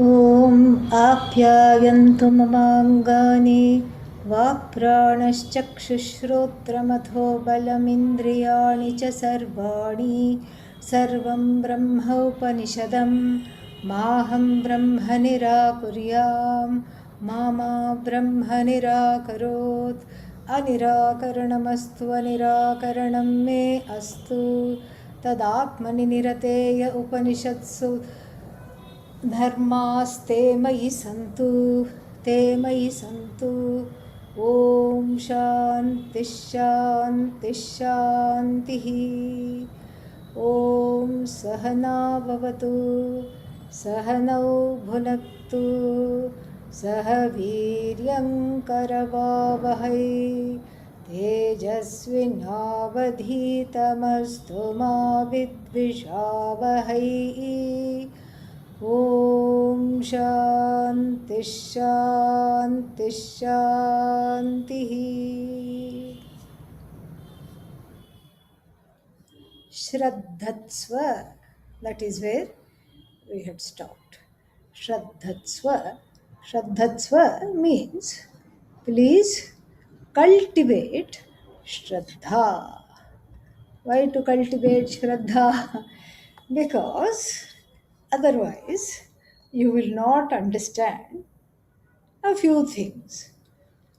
ॐ आप्यायन्तु ममाङ्गानि वाक्प्राणश्चक्षुश्रोत्रमथो बलमिन्द्रियाणि च सर्वाणि सर्वं ब्रह्मोपनिषदं माहं ब्रह्म निराकुर्यां मा ब्रह्म निराकरोत् अनिराकरणमस्तु अनिराकरणं मे अस्तु तदात्मनि निरतेय उपनिषत्सु धर्मास्ते मयि सन्तु ते मयि सन्तु ॐ शान्तिः शान्तिः शान्तिः ॐ सहना भवतु सहनौ भुनक्तु सह वीर्यङ्करवावहै तेजस्विनावधीतमस्तु मा विद्विषावहै ॐ शान्तिः शान्तिः शान्तिः Shraddhatsva, that is where we had stopped. Shraddhatsva means please cultivate Shraddha. Why to cultivate Shraddha? Because otherwise you will not understand a few things.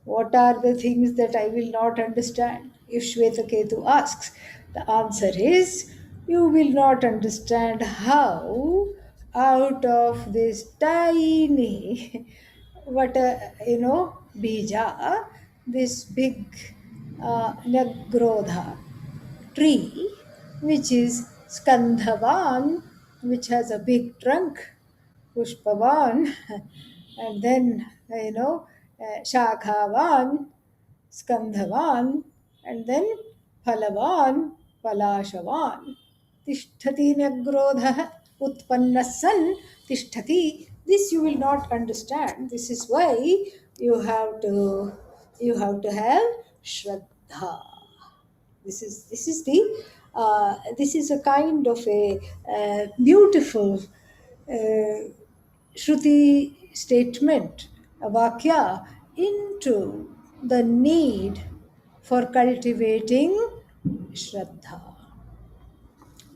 What are the things that I will not understand? If Shvetaketu asks, the answer is you will not understand how out of this tiny bija, this big nagrodha tree, which is Skandhavan, which has a big trunk, Pushpavan, and then, Shakhavan, Skandhavan, and then Phalavan, Palashavan. Tishtati Nagrodha Utpanna San Tishtati. This you will not understand. This is why you have to have Shraddha. This is a kind of a beautiful Shruti statement, a Vakya, into the need for cultivating Shraddha.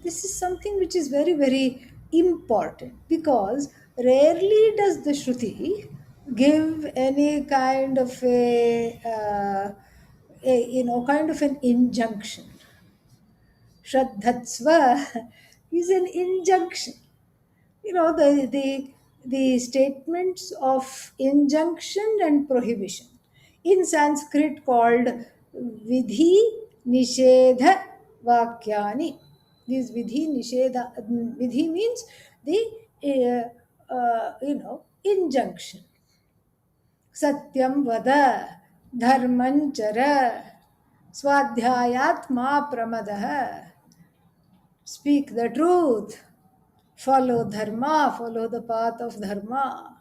This is something which is very, very important because rarely does the Shruti give any kind of kind of an injunction. Shraddhatsva is an injunction. The statements of injunction and prohibition in Sanskrit called vidhi nishedha vakyani. These vidhi means the injunction. Satyam vada dharmanchara swadhyayat ma pramadah. Speak the truth, follow dharma, follow the path of dharma.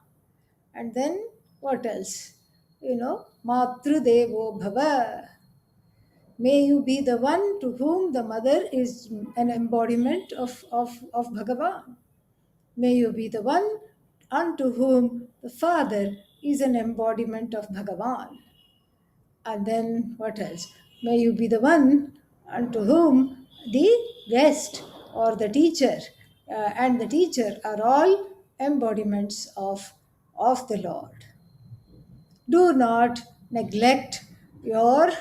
And then what else? Matru Devo Bhava. May you be the one to whom the mother is an embodiment of Bhagavan. May you be the one unto whom the father is an embodiment of Bhagavan. And then what else? May you be the one unto whom the guest or the teacher and the teacher are all embodiments of the Lord. Do not neglect your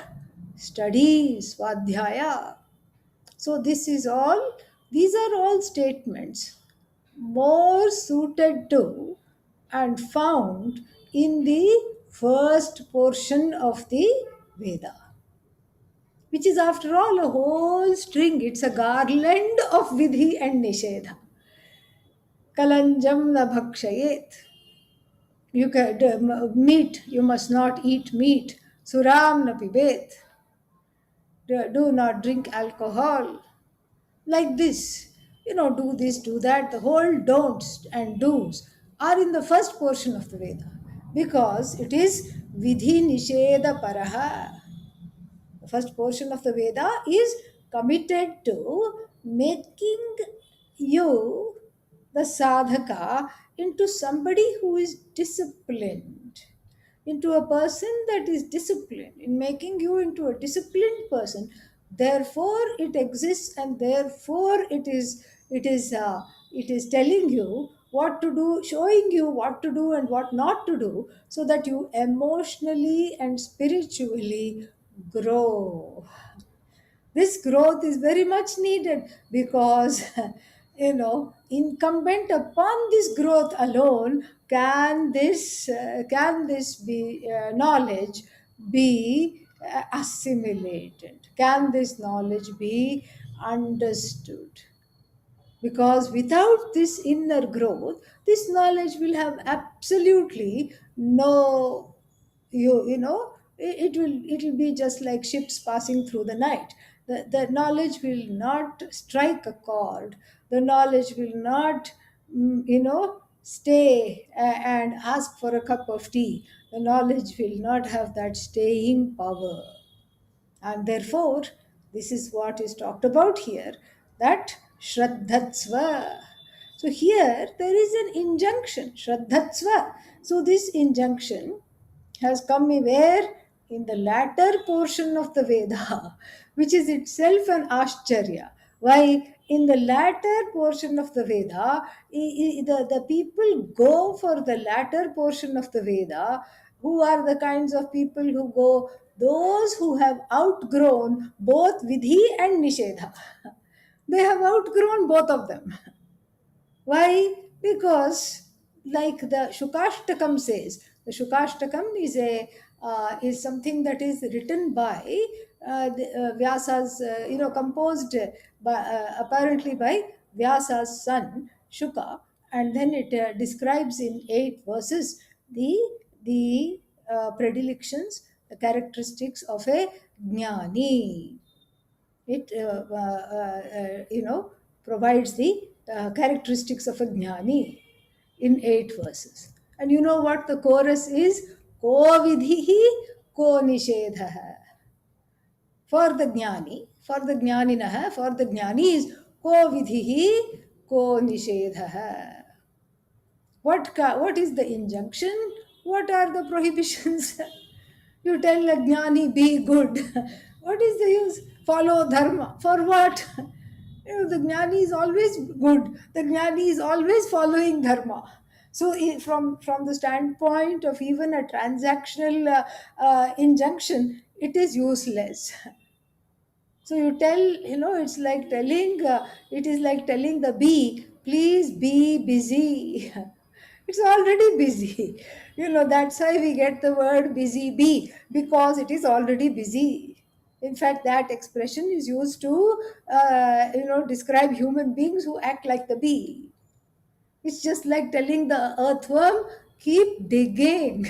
studies, Swadhyaya. So these are all statements more suited to and found in the first portion of the Veda, which is after all a whole string. It's a garland of Vidhi and Nishedha. Kalanjam na bhakshayet. Meat, you must not eat meat. Suram na pibet. Do not drink alcohol. Like this, do this, do that. The whole don'ts and do's are in the first portion of the Veda because it is Vidhi Nisheda Paraha. The first portion of the Veda is committed to making you, the sadhaka, into somebody who is disciplined, into a person that is disciplined, in making you into a disciplined person. Therefore it exists, and therefore it is telling you what to do, showing you what to do and what not to do, so that you emotionally and spiritually grow. This growth is very much needed, because incumbent upon this growth alone can this be knowledge be assimilated, can this knowledge be understood. Because without this inner growth, this knowledge will have absolutely no, it will be just like ships passing through the night. The knowledge will not strike a chord. The knowledge will not stay and ask for a cup of tea. The knowledge will not have that staying power. And therefore, this is what is talked about here, that Shraddhatsva. So here there is an injunction, Shraddhatsva. So this injunction has come where? In the latter portion of the Veda, which is itself an Ashcharya. Why? In the latter portion of the Veda, the people go for the latter portion of the Veda. Who are the kinds of people who go? Those who have outgrown both Vidhi and Nishedha. They have outgrown both of them. Why? Because, like the Shukashtakam says, the Shukashtakam is something that is written by Vyasa's, composed by, apparently by Vyasa's son Shuka, and then it describes in 8 verses the predilections, the characteristics of a jnani. It provides the characteristics of a jnani in 8 verses. And you know what the chorus is? Ko vidhihi, ko nishedha. For the jnani, for the jnaninaha, for the jnani is ko vidhihi, ko nishedha. What is the injunction? What are the prohibitions? You tell a jnani, be good. What is the use? Follow dharma. For what? The jnani is always good. The jnani is always following dharma. So, from the standpoint of even a transactional injunction, it is useless. So you tell, it is like telling the bee, please be busy. It's already busy. That's why we get the word busy bee, because it is already busy. In fact, that expression is used to, describe human beings who act like the bee. It's just like telling the earthworm, keep digging.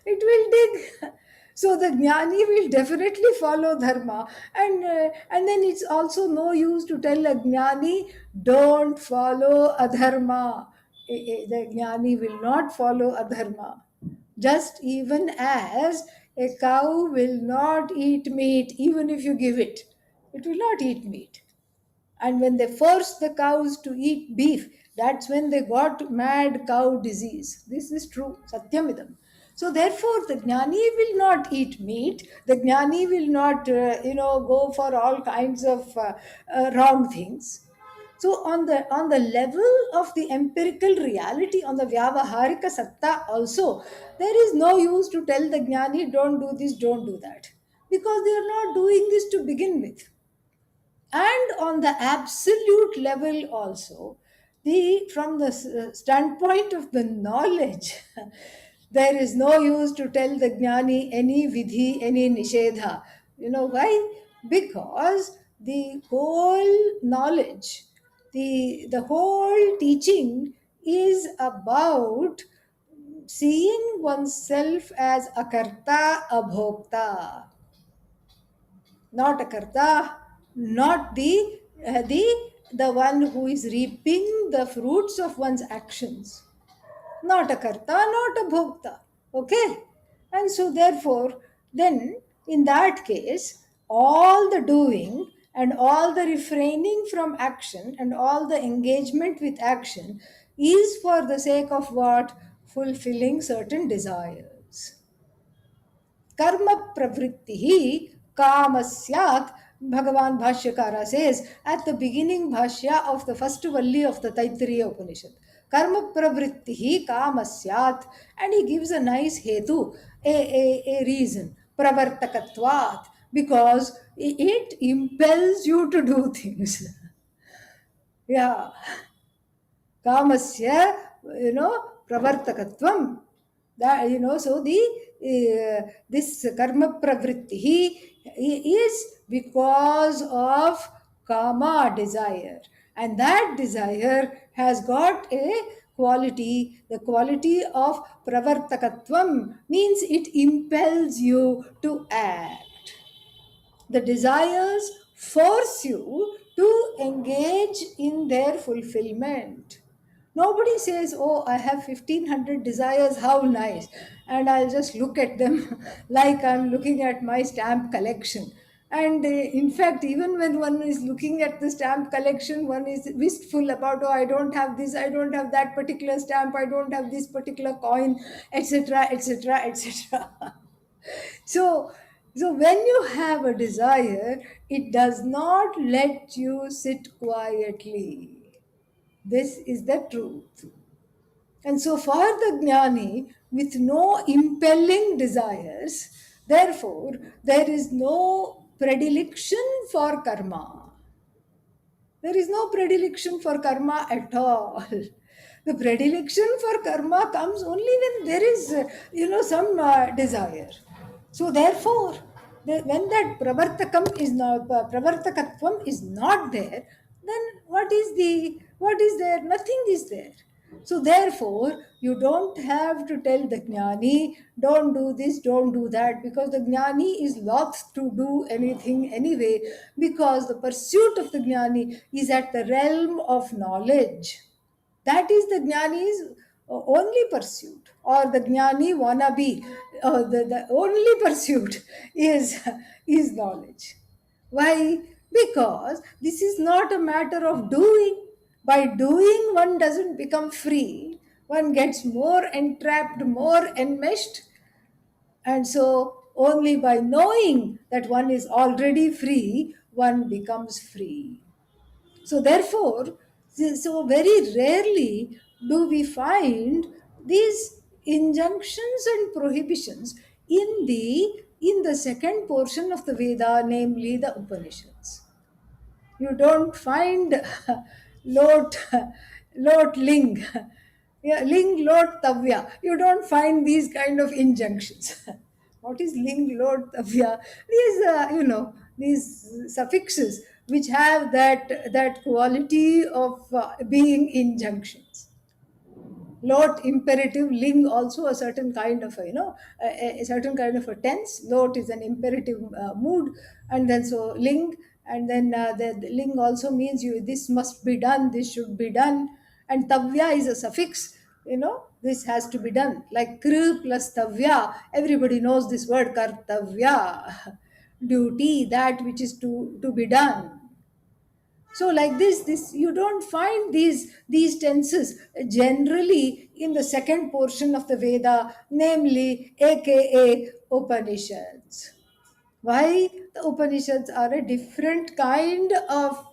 It will dig. So the jnani will definitely follow dharma. And then it's also no use to tell a jnani, don't follow adharma. The jnani will not follow adharma. Just even as a cow will not eat meat, even if you give it, it will not eat meat. And when they forced the cows to eat beef, that's when they got mad cow disease. This is true, satyamidam. So therefore, the jnani will not eat meat. The jnani will not, go for all kinds of wrong things. So on the level of the empirical reality, on the vyavaharika satta also, there is no use to tell the jnani, don't do this, don't do that, because they are not doing this to begin with. And on the absolute level also, the from the standpoint of the knowledge, there is no use to tell the jnani any vidhi, any nishedha. You know why? Because the whole knowledge, the whole teaching is about seeing oneself as akarta abhokta, not a karta, not the one who is reaping the fruits of one's actions. Not a karta, not a bhokta. Okay? And so therefore, then in that case, all the doing and all the refraining from action and all the engagement with action is for the sake of what? Fulfilling certain desires. Karma pravritti kamasyat. Bhagavan Bhashyakara says at the beginning Bhashya of the first Valli of the Taittiriya Upanishad. Karma pravritti kamasyat, and he gives a nice hetu, a reason. Pravartakatvat, because it impels you to do things. Yeah. Kamasya, pravartakatvam. That, so this karma pravritti is because of kama, desire, and that desire has got a quality. The quality of pravartakatvam means it impels you to act. The desires force you to engage in their fulfillment. Nobody says, "Oh, I have 1500 desires, how nice," and I'll just look at them like I'm looking at my stamp collection. And in fact, even when one is looking at the stamp collection, one is wistful about, "Oh, I don't have this, I don't have that particular stamp, I don't have this particular coin," etc., etc., etc. So, so when you have a desire, it does not let you sit quietly. This is the truth. And so, for the jnani, with no impelling desires, therefore, there is no predilection for karma. There is no predilection for karma at all. The predilection for karma comes only when there is, some desire. So therefore, when that pravartakatvam is not there, then what is there? Nothing is there. So therefore, you don't have to tell the jnani, don't do this, don't do that, because the jnani is loth to do anything anyway, because the pursuit of the jnani is at the realm of knowledge. That is the jnani's only pursuit, or the jnani wannabe. The only pursuit is knowledge. Why? Because this is not a matter of doing. By doing, one doesn't become free. One gets more entrapped, more enmeshed. And so, only by knowing that one is already free, one becomes free. So, therefore, so very rarely do we find these injunctions and prohibitions in the second portion of the Veda, namely the Upanishads. You don't find lot, lot ling, yeah, ling, lot, tavya. You don't find these kind of injunctions. What is ling, lot, tavya? These, these suffixes which have that quality of being injunctions. Lot imperative, ling also a certain kind of a certain kind of a tense. Lot is an imperative mood, and then so ling, and then the ling also means you, this must be done, this should be done. And tavya is a suffix, this has to be done, like kr plus tavya. Everybody knows this word kartavya, duty, that which is to be done. So like this you don't find these tenses generally in the second portion of the Veda, namely aka Upanishads. Why? The Upanishads are a different kind of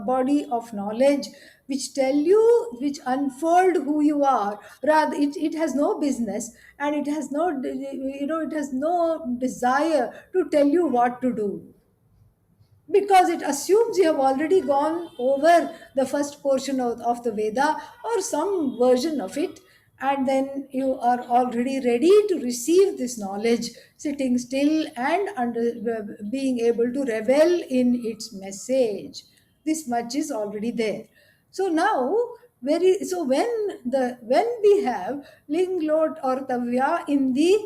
body of knowledge which tell you, which unfold who you are. Rather, it has no business, and it has no, it has no desire to tell you what to do, because it assumes you have already gone over the first portion of the Veda or some version of it, and then you are already ready to receive this knowledge, sitting still and being able to revel in its message. This much is already there. So now, when we have ling, lot, or tavya in the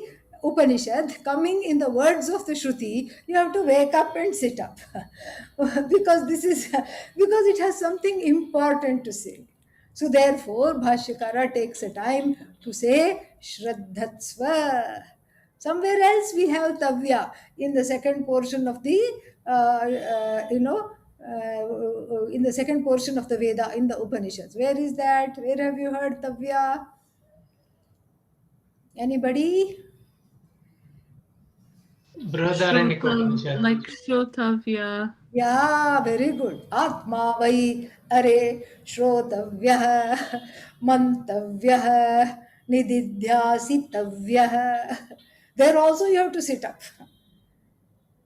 Upanishad coming in the words of the Shruti, you have to wake up and sit up because this is because it has something important to say. So therefore, Bhashyakara takes a time to say Shraddhatsva. Somewhere else we have Tavya in the second portion of the in the second portion of the Veda in the Upanishads. Where is that? Where have you heard Tavya? Anybody? Brihadaranyaka Shrotav, Upanishad. like Shrotavya. Yeah, very good. Atma vai are shrotavyah mantavyah nididhyasitavyah. There also you have to sit up.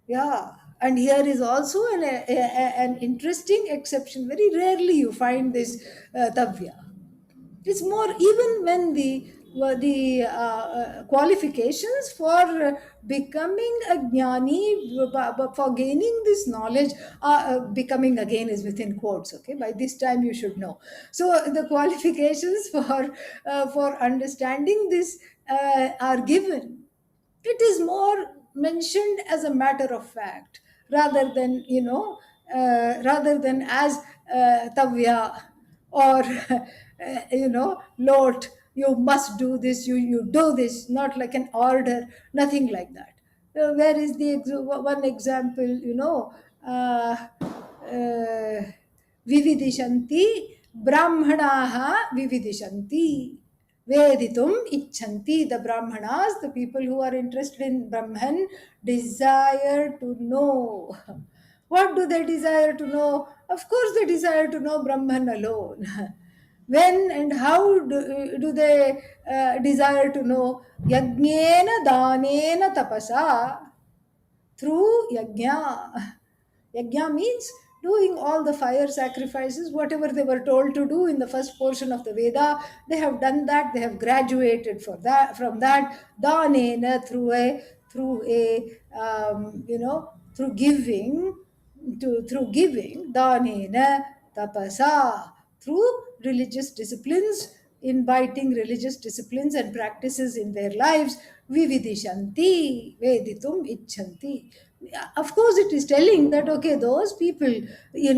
Yeah, and here is also an interesting exception. Very rarely you find this tavya. It's more even when the qualifications for becoming a jnani, for gaining this knowledge, becoming again is within quotes. Okay, by this time you should know. So the qualifications for understanding this are given. It is more mentioned as a matter of fact rather than rather than as tavya or lot, you must do this, you do this, not like an order, nothing like that. Where is the one example, vividishanti brahmanaha vividishanti veditum icchanti. The brahmanas, the people who are interested in Brahman, desire to know. What do they desire to know? Of course they desire to know Brahman alone. When and how do they desire to know? Yajnena danena tapasa. Through yajna. Yajna means doing all the fire sacrifices, whatever they were told to do in the first portion of the Veda. They have done that. They have graduated for that from that. Danena, through giving, through giving. Danena tapasa, through religious disciplines, inviting religious disciplines and practices in their lives. Vividishanti veditum icchanti. Of course it is telling that okay, those people, they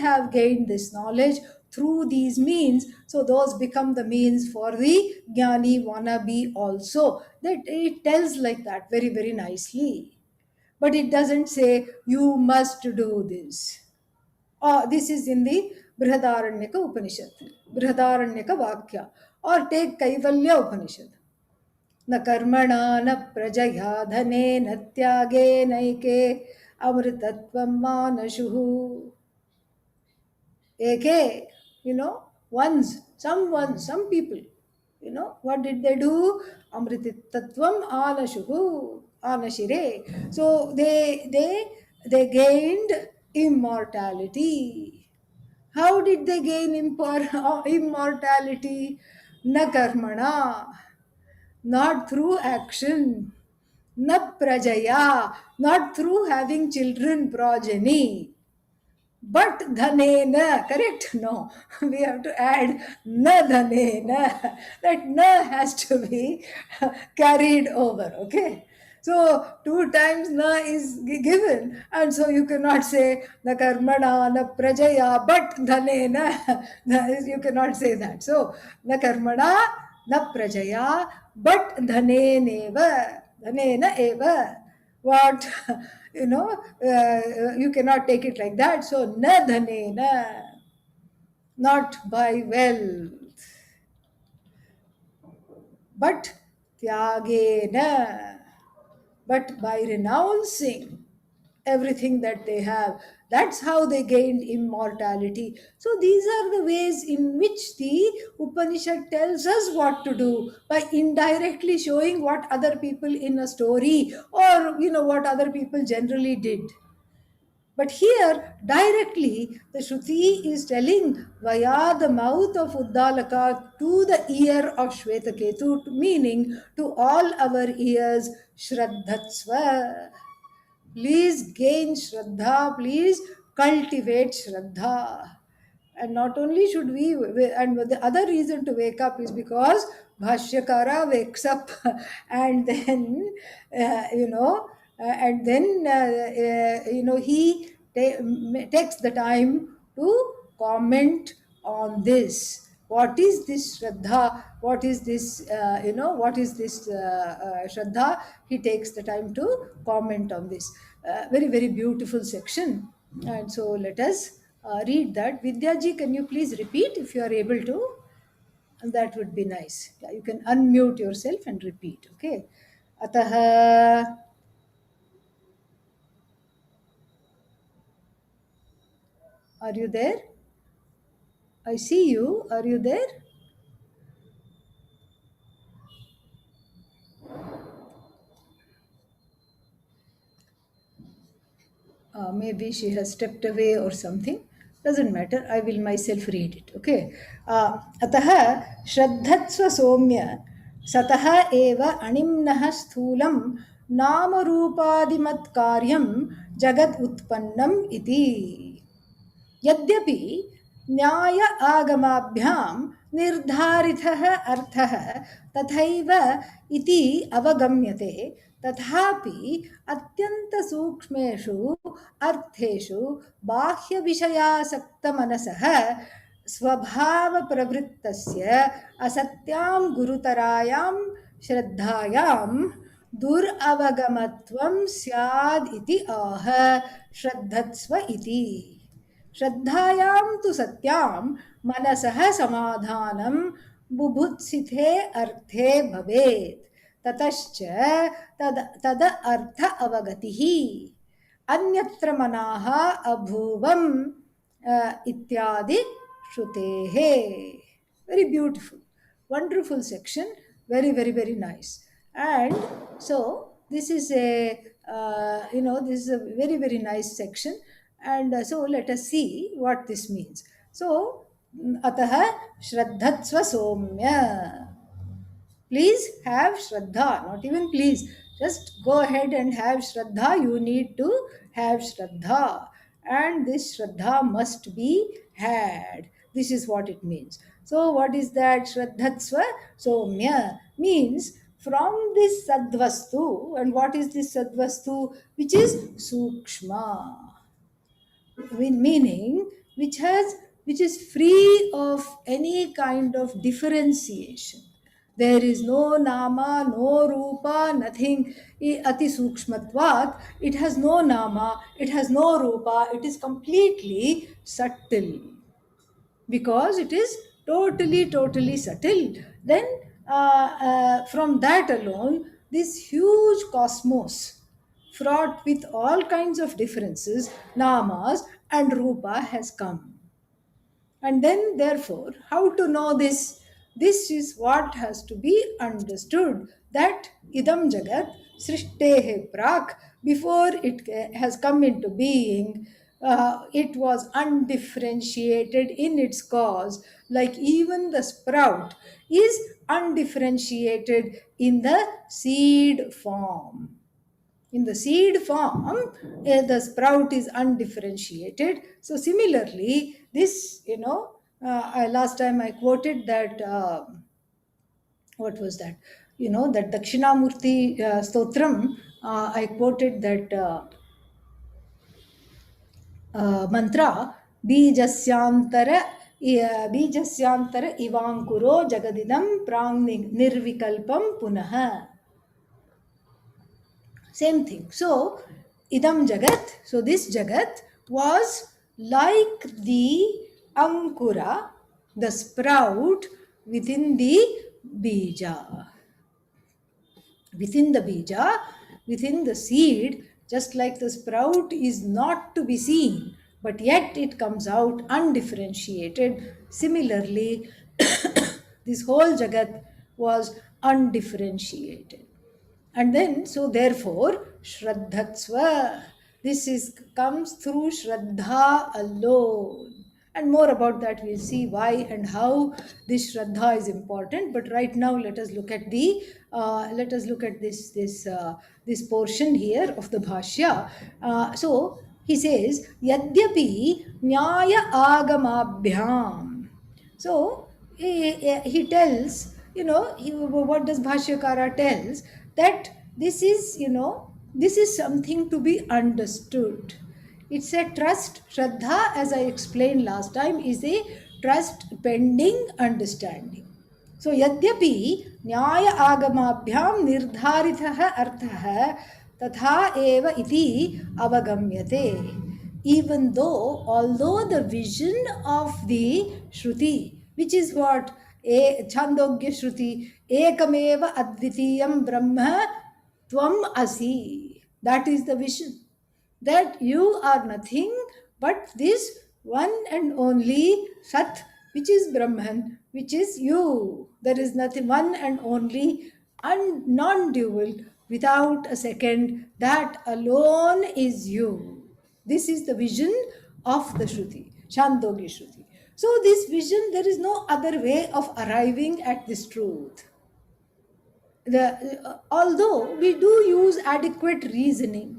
have gained this knowledge through these means, so those become the means for the jnani wannabe also. That it tells like that very very nicely, but it doesn't say you must do this. This is in the Brihadaranyaka Upanishad, Brihadaranyaka Vakya. Or take Kaivalya Upanishad. न कर्मणा न प्रजया धनेन त्यागेनैके अमृतत्वं मानशुः. Eke, some people, what did they do? Amrititatvam anashuhu, anashire. So they gained immortality. How did they gain immortality? Na karmana, not through action. Na prajaya, not through having children, progeny. But dhanena, correct? No, we have to add na dhanena. That na has to be carried over, okay? So two times na is given, and so you cannot say na karmana, na prajaya, but dhanena. You cannot say that. So na karmana, na prajaya, but dhaneneva, dhanena eva. What you cannot take it like that. So na dhanena, not by wealth, but tyagena, but by renouncing everything that they have. That's how they gained immortality. So these are the ways in which the Upanishad tells us what to do, by indirectly showing what other people in a story, or what other people generally did. But here, directly, the Shruti is telling via the mouth of Uddalaka to the ear of Shvetaketu, meaning to all our ears, Shraddhatsva. Please gain Shraddha, please cultivate Shraddha. And not only should and the other reason to wake up is because Bhashyakara wakes up and then, he takes the time to comment on this. what is this shraddha, what is this, what is this shraddha. He takes the time to comment on this very very beautiful section. And so let us read that. Vidyaji, can you please repeat if you are able to? And that would be nice. Yeah, you can unmute yourself and repeat. Okay. Ataha. Are you there? I see you. Are you there? Maybe she has stepped away or something. Doesn't matter. I will myself read it. Okay. अतः श्रद्धत्स्व सौम्य सतः एव अणिम्नः स्थूलं नामरूपादिमत्कार्यं जगत् उत्पन्नम् इति. यद्यपि न्याय आगमाभ्यां निर्धारितः अर्थः तथैव इति अवगम्यते, तथापि अत्यन्तसूक्ष्मेषु अर्थेषु बाह्यविषयासक्तमनसः स्वभावप्रवृत्तस्य असत्यां गुरुतरायां श्रद्धायां दुरवगमत्वं स्याद् इति आह श्रद्धत्स्व इति. श्रद्धायां तु सत्यां मनसः समाधानं बुभुत्सिते अर्थे भवेत्, ततश्च तद अर्थ अवगतिः. अन्यत्र मनाः अभूवम् इत्यादि श्रुतेः. Very beautiful, wonderful section, very very very nice. And so this is a this is a very very nice section. And so let us see what this means. So atah shraddhatsva somya. Please have shraddha, not even please, just go ahead and have shraddha. You need to have shraddha, and this shraddha must be had. This is what it means. So what is that? Shraddhatsva somya means from this sadvastu. And what is this sadvastu? Which is sukshma, meaning which is free of any kind of differentiation. There is no nama, no rupa, nothing. Ati sukshmatvat, it has no nama, it has no rupa, it is completely subtle, because it is totally subtle. Then from that alone, this huge cosmos fraught with all kinds of differences, namas and rupa, has come. And then, therefore, how to know this? This is what has to be understood, that idam jagat srishtehe prak, before it has come into being, it was undifferentiated in its cause, like even the sprout is undifferentiated in the seed form. In the seed form, the sprout is undifferentiated. So similarly, this, last time I quoted that, what was that? That Dakshinamurti Stotram, I quoted that mantra, बीजस्यांतर बीजस्यांतर इवांकुरो जगदिदं प्रांग निर्विकल्पम पुनः. Same thing. So idam jagat, so this jagat was like the ankura, the sprout within the bija. Within the bija, within the seed, just like the sprout is not to be seen, but yet it comes out undifferentiated. Similarly, this whole jagat was undifferentiated. And then, so therefore, shraddhatsva, this is comes through shraddha alone. And more about that we'll see why and how this shraddha is important. But right now, let us look at this portion here of the bhashya. So he says, yadyapi nyaya agamabhyam. So he tells, what does Bhashyakara tells? That this is, this is something to be understood. It's a trust. Shraddha, as I explained last time, is a trust pending understanding. So यद्यपि न्याय आगमाभ्यां निर्धारितः अर्थः तथा एव इति अवगम्यते. Even though, although the vision of the Shruti, which is what Chandogya Shruti, Ekameva Advitiyam Brahma Tvam Asi, that is the vision, that you are nothing but this one and only Sat, which is Brahman, which is you. There is nothing, one and only, non dual, without a second, that alone is you. This is the vision of the Shruti, Chandogya Shruti. So, this vision, there is no other way of arriving at this truth. Although we do use adequate reasoning,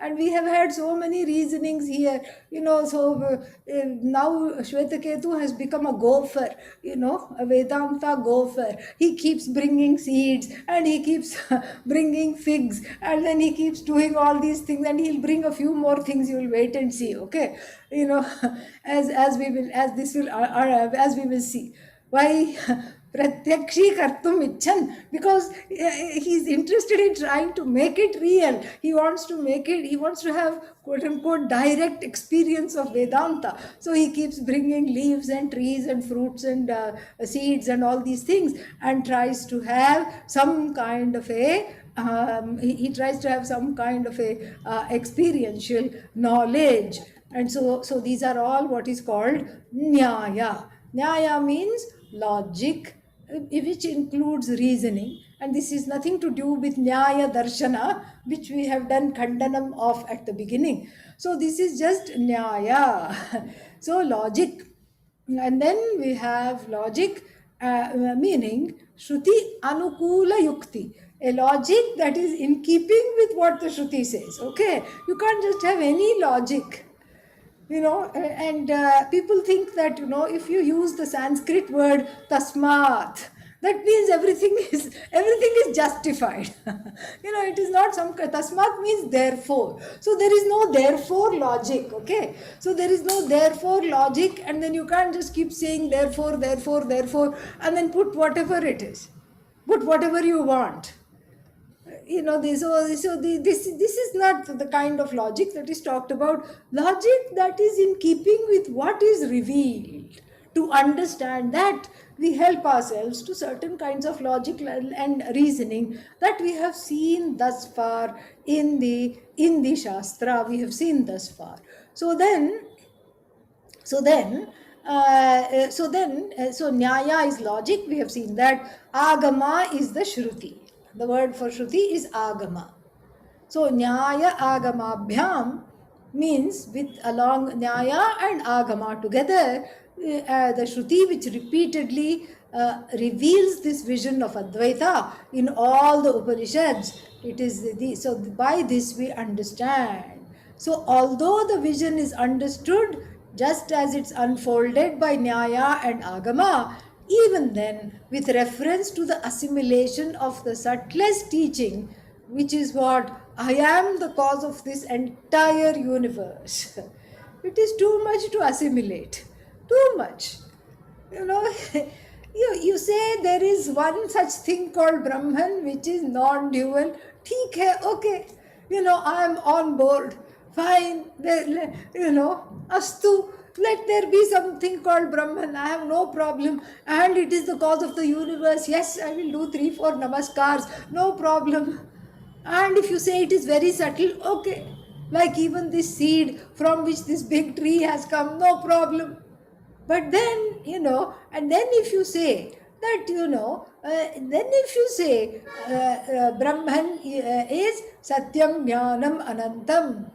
and we have had so many reasonings here, now Shwetaketu has become a gopher, a Vedanta gopher. He keeps bringing seeds, and he keeps bringing figs, and then he keeps doing all these things, and he'll bring a few more things. You will wait and see, okay? As we will see why. Pratyakshīkartum icchan, because he's interested in trying to make it real. He wants to have quote unquote direct experience of Vedanta. So he keeps bringing leaves and trees and fruits and seeds and all these things, and tries to have some kind of he tries to have some kind of a experiential knowledge. And so these are all what is called nyaya. Nyaya means logic, which includes reasoning, and this is nothing to do with Nyaya Darshana, which we have done Khandanam of at the beginning. So this is just Nyaya. So logic, and then we have logic meaning Shruti Anukula Yukti, a logic that is in keeping with what the Shruti says. Okay, you can't just have any logic, and people think that if you use the Sanskrit word tasmat, that means everything is justified. It is not some tasmat means therefore. So there is no therefore logic. Okay, so there is no therefore logic, and then you can't just keep saying therefore, and then put whatever it is, put whatever you want. This is not the kind of logic that is talked about. Logic that is in keeping with what is revealed. To understand that, we help ourselves to certain kinds of logic and reasoning that we have seen thus far in the Shastra. We have seen thus far. So Nyaya is logic. We have seen that. Agama is the Shruti. The word for Shruti is Agama. So Nyaya Agamabhyam means with along Nyaya and Agama together, the Shruti which repeatedly reveals this vision of Advaita in all the Upanishads. So by this we understand. So although the vision is understood just as it's unfolded by Nyaya and Agama, even then, with reference to the assimilation of the subtlest teaching, which is what I am the cause of this entire universe, it is too much to assimilate. Too much. You say there is one such thing called Brahman, which is non-dual. ठीक है, okay. I am on board. Fine. Astu. Let there be something called Brahman. I have no problem. And it is the cause of the universe. Yes, I will do 3-4 namaskars. No problem. And if you say it is very subtle, okay. Like even this seed from which this big tree has come, no problem. But then, and then if you say that, then if you say Brahman is Satyam Jnanam Anantam.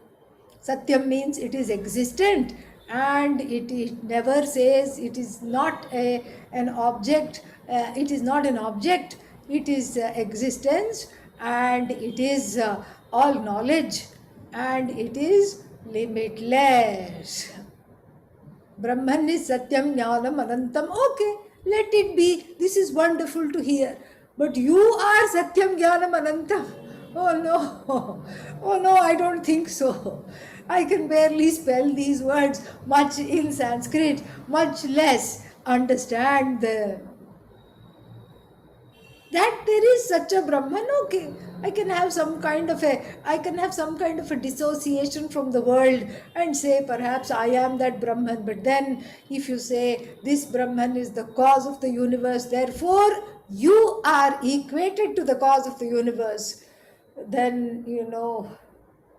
Satyam means it is existent, and it never says it is not an object. It is not an object. It is existence, and it is all knowledge, and it is limitless. Brahman is Satyam Jnanam Anantam. Okay, let it be. This is wonderful to hear. But you are Satyam Jnanam Anantam. Oh no, oh no, I don't think so. I can barely spell these words much in Sanskrit, much less understand them. That there is such a Brahman, okay. I can have some kind of a dissociation from the world and say perhaps I am that Brahman. But then if you say this Brahman is the cause of the universe, therefore you are equated to the cause of the universe, then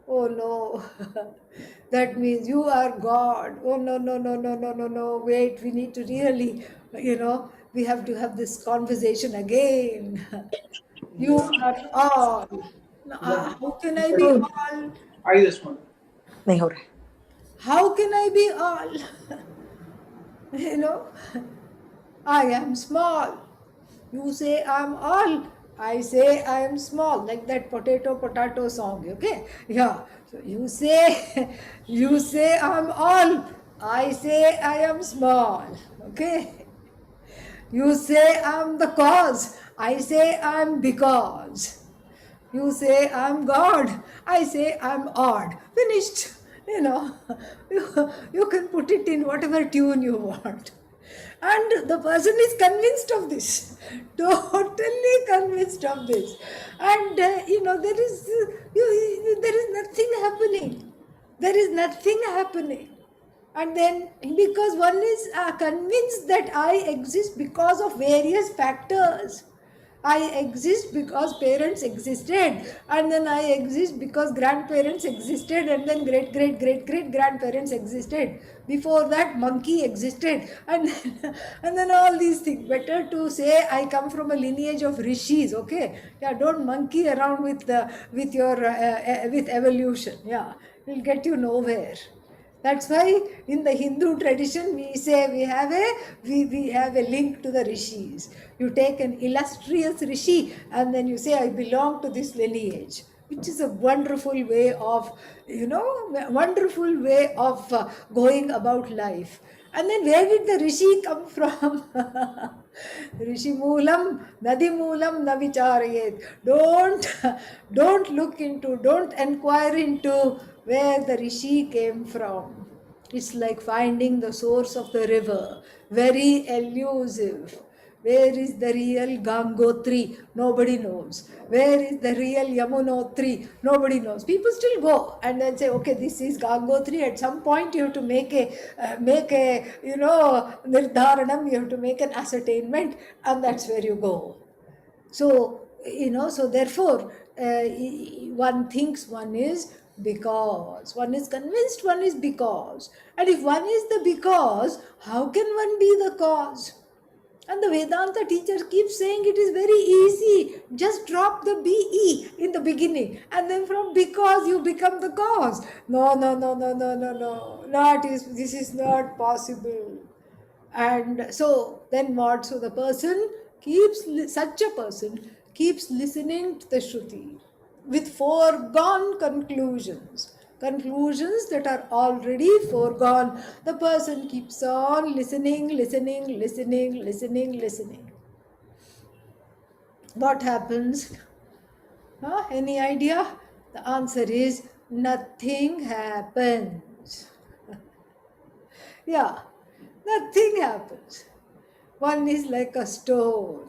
oh no, that means you are God. Oh no, no, no, no, no, no, no. Wait, we need to really, we have to have this conversation again. You are all. How can I be all? Ayushman नहीं हो रहा है How can I be all? you know, I am small. You say I'm all. I say I am small, like that potato song. Okay, yeah. So you say, you say I'm all. I say I am small. Okay. You say I'm the cause. I say I'm because. You say I'm God. I say I'm odd. Finished. You know, you can put it in whatever tune you want. And the person is convinced of this, totally convinced of this. And there is nothing happening. There is nothing happening. And then because one is convinced that I exist because of various factors. I exist because parents existed, and then I exist because grandparents existed, and then great great great great grandparents existed. Before that, monkey existed, and then, and then all these things. Better to say I come from a lineage of rishis. Okay, yeah, don't monkey around with your with evolution. Yeah, it'll get you nowhere. That's why in the Hindu tradition we say we have a link to the rishis. You take an illustrious rishi and then you say I belong to this lineage, which is a wonderful way of wonderful way of going about life. And then where did the rishi come from? Rishi Moolam, Nadi Moolam Navicharayet. Don't inquire into where the rishi came from. It's like finding the source of the river. Very elusive. Where is the real Gangotri? Nobody knows. Where is the real Yamunotri? Nobody knows. People still go and then say, okay, this is Gangotri. At some point, you have to make a nirdharanam. You have to make an ascertainment, and that's where you go. So therefore, one thinks one is because, one is convinced one is because. And if one is the because, how can one be the cause? And the Vedanta teacher keeps saying it is very easy. Just drop the BE in the beginning, and then from because you become the cause. No, no, no, no, no, no, no. This is not possible. And so then what? So the person such a person keeps listening to the Shruti with foregone conclusions. Conclusions that are already foregone. The person keeps on listening, listening, listening, listening, listening. What happens? Any idea? The answer is nothing happens. Yeah, nothing happens. One is like a stone.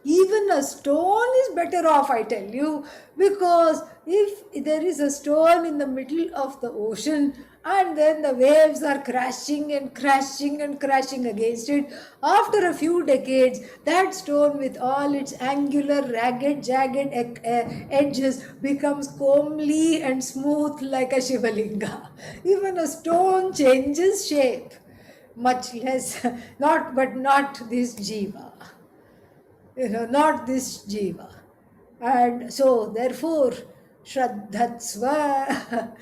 Even a stone is better off, I tell you, because if there is a stone in the middle of the ocean and then the waves are crashing and crashing and crashing against it, after a few decades, that stone with all its angular, ragged, jagged edges becomes comely and smooth like a Shivalinga. Even a stone changes shape, much less not this jiva, not this jiva. And so therefore shraddhatsva,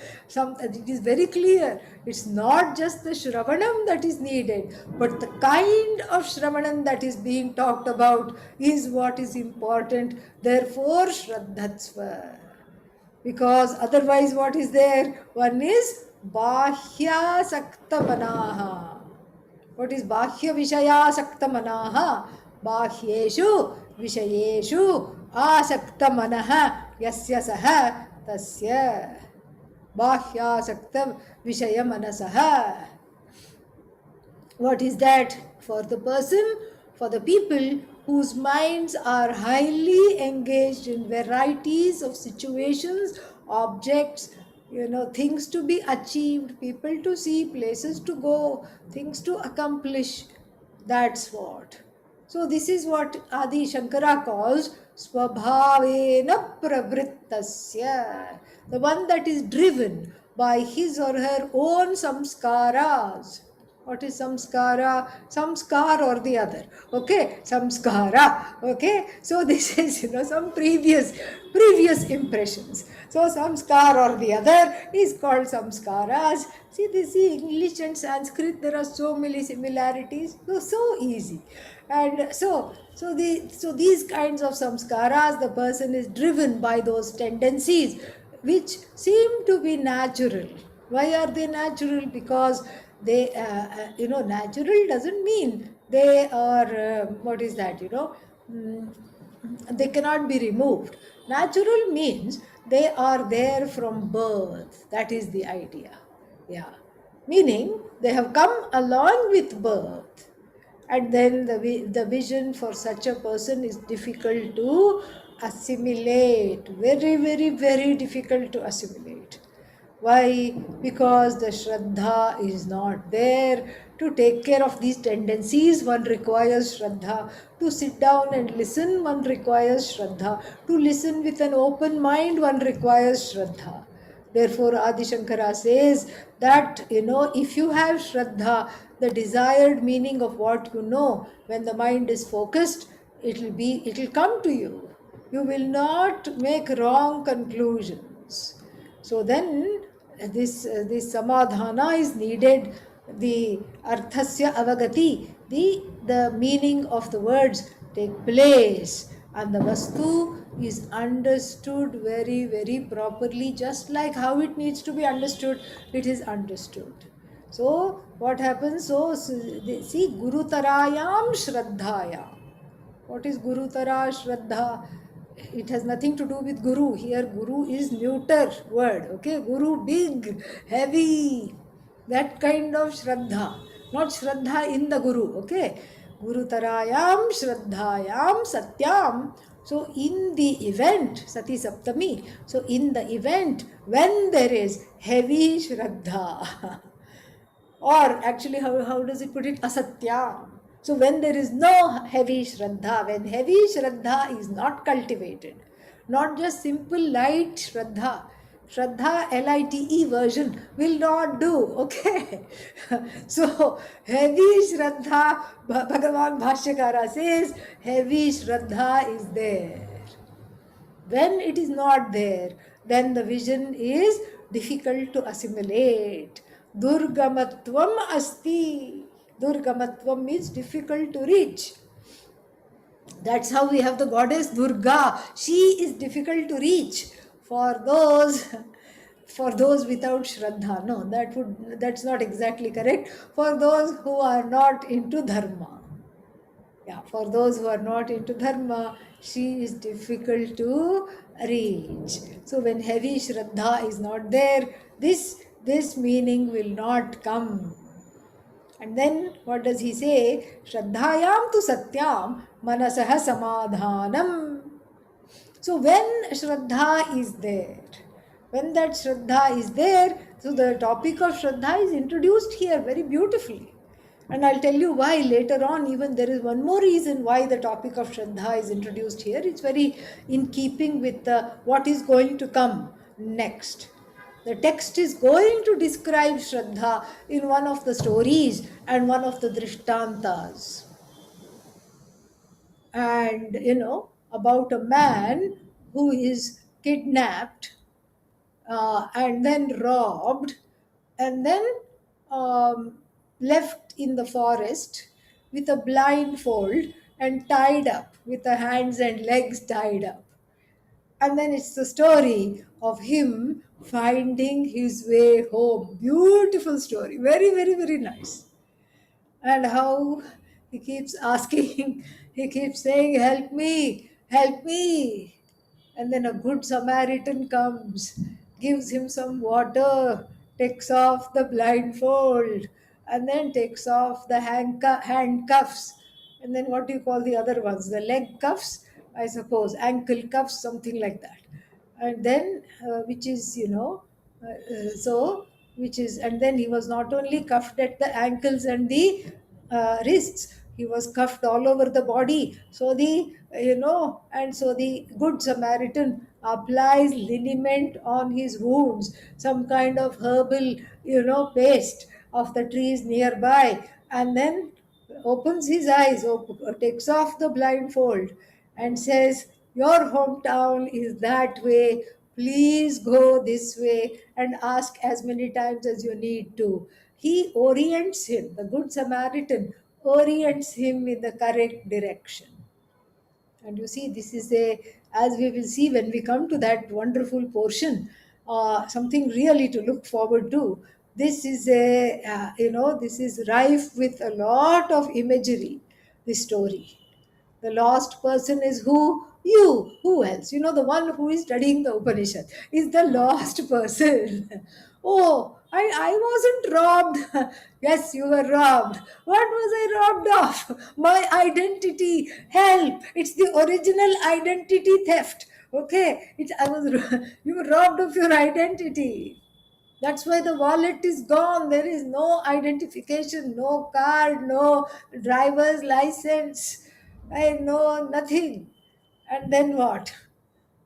it is very clear, it's not just the shravanam that is needed, but the kind of shravanam that is being talked about is what is important. Therefore shraddhatsva, because otherwise what is there? One is bahya sakta manaha. What is bahya vishaya sakta manaha? Bahyeshu vishayeshu asakta manaha यस्य सः तस्य बाह्यासक्तं विषयमनसः. What is that? For the person, for the people whose minds are highly engaged in varieties of situations, objects, things to be achieved, people to see, places to go, things to accomplish. That's what. So this is what Adi Shankara calls Swabhavena Pravrittasya, the one that is driven by his or her own samskaras. What is samskara? Samskar or the other. Okay, samskara. Okay, so this is some previous impressions. So samskar or the other is called samskaras. See English and Sanskrit. There are so many similarities. So easy, and so these kinds of samskaras, the person is driven by those tendencies which seem to be natural. Why are they natural? Because they natural doesn't mean they are what is that mm, they cannot be removed. Natural means they are there from birth. That is the idea. Yeah, meaning they have come along with birth, and then the vision for such a person is difficult to assimilate, very very very difficult to assimilate. Why? Because the Shraddha is not there to take care of these tendencies. One requires Shraddha. To sit down and listen, one requires Shraddha. To listen with an open mind, one requires Shraddha. Therefore, Adi Shankara says that, if you have Shraddha, the desired meaning of what you know, when the mind is focused, it'll come to you. You will not make wrong conclusions. So then this samadhana is needed. The arthasya avagati, the meaning of the words take place, and the vastu is understood very very properly, just like how it needs to be understood. It is understood. So what happens? So see, gurutarayam shraddhayam. What is Gurutara Shraddha? It has nothing to do with Guru. Here, Guru is neuter word. Okay, Guru big, heavy, that kind of Shraddha. Not Shraddha in the Guru. Okay, Gurutarayam Shraddhayam Satyam. So, in the event, Sati Saptami, so in the event when there is heavy Shraddha, or actually how does it put it, asatyam. So when there is no heavy shraddha, when heavy shraddha is not cultivated, not just simple light shraddha, shraddha lite version will not do. Okay. So heavy shraddha, Bhagavan Bhashyakara says heavy shraddha is there. When it is not there, then the vision is difficult to assimilate. Durgamatvam asti. Durgamatvam means difficult to reach. That's how we have the goddess Durga. She is difficult to reach for those for those without Shraddha. No, that's not exactly correct. For those who are not into dharma. Yeah, for those who are not into dharma, she is difficult to reach. So when heavy shraddha is not there, this meaning will not come. And then what does he say? Shraddhayam tu satyam manasaha samadhanam. So when Shraddha is there, when that Shraddha is there, so the topic of Shraddha is introduced here very beautifully. And I'll tell you why later on. Even there is one more reason why the topic of Shraddha is introduced here. It's very in keeping with what is going to come next. The text is going to describe Shraddha in one of the stories and one of the Drishtantas. And about a man who is kidnapped and then robbed and then left in the forest with a blindfold and tied up, with the hands and legs tied up. And then it's the story of him finding his way home. Beautiful story, very very very nice. And how he keeps asking, he keeps saying, help me, help me. And then a good Samaritan comes, gives him some water, takes off the blindfold, and then takes off the handcuffs. And then what do you call the other ones? The leg cuffs, I suppose, ankle cuffs, something like that. And then, which is, so, which is, and then he was not only cuffed at the ankles and the wrists, he was cuffed all over the body. So and so the good Samaritan applies liniment on his wounds, some kind of herbal, paste of the trees nearby, and then opens his eyes, takes off the blindfold, and says, "Your hometown is that way. Please go this way and ask as many times as you need to." He orients him, the Good Samaritan orients him in the correct direction. And you see, this is as we will see when we come to that wonderful portion, something really to look forward to. This is this is rife with a lot of imagery, this story. The lost person is who? You. Who else? The one who is studying the Upanishad is the lost person. Oh, I wasn't robbed. Yes, you were robbed. What was I robbed of? My identity. Help. It's the original identity theft. Okay. You were robbed of your identity. That's why the wallet is gone. There is no identification, no card, no driver's license, and no nothing. And then what?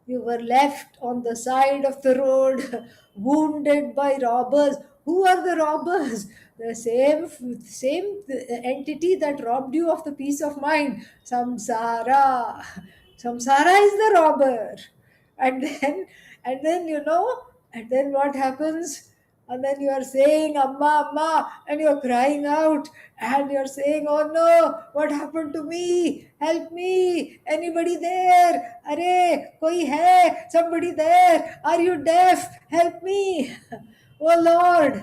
You were left on the side of the road, wounded by robbers. Who are the robbers? The same entity that robbed you of the peace of mind. Samsara. Samsara is the robber. And then, and then what happens? And then you are saying, "Amma, Amma," and you're crying out, and you're saying, "Oh no, what happened to me? Help me! Anybody there? Arey, koi hai? Somebody there? Are you deaf? Help me! Oh Lord!"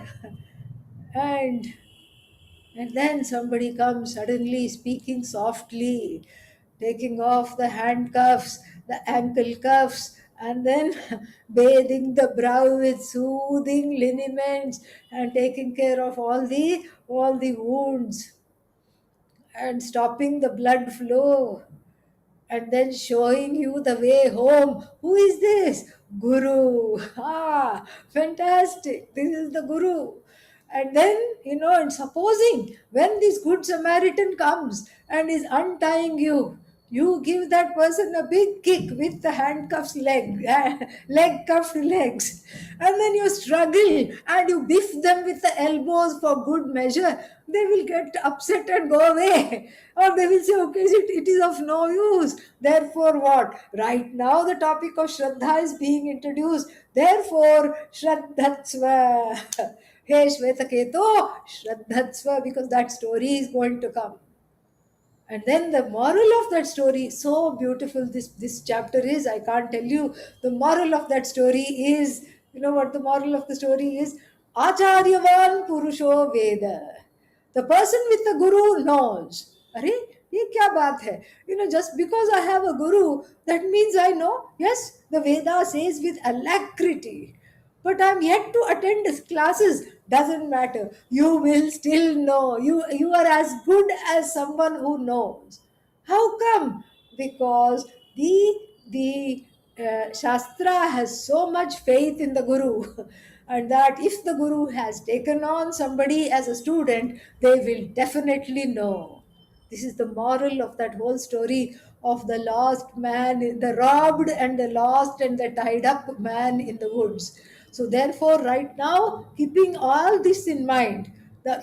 And and then somebody comes suddenly speaking softly, taking off the handcuffs, the ankle cuffs, and then bathing the brow with soothing liniments and taking care of all the wounds and stopping the blood flow and then showing you the way home. Who is this? Guru. Ah, fantastic. This is the Guru. And then, and supposing when this Good Samaritan comes and is untying you, you give that person a big kick with the handcuffs leg cuffed legs, and then you struggle and you biff them with the elbows for good measure. They will get upset and go away, or they will say, "Okay, it is of no use." Therefore, what? Right now, the topic of Shraddha is being introduced. Therefore, Shraddhatsva. Hey, Shvetaketo, Shraddhatsva, because that story is going to come. And then the moral of that story, so beautiful this chapter is, I can't tell you. The moral of that story is, you know what the moral of the story is? Acharyavan Purusho Veda. The person with the guru knows. Arey, ye kya baat hai? Just because I have a guru, that means I know. Yes, the Veda says with alacrity, but I'm yet to attend his classes. Doesn't matter. You will still know. You are as good as someone who knows. How come? Because the Shastra has so much faith in the Guru, and that if the Guru has taken on somebody as a student, they will definitely know. This is the moral of that whole story of the lost man, the robbed and the lost and the tied up man in the woods. So, therefore, right now, keeping all this in mind,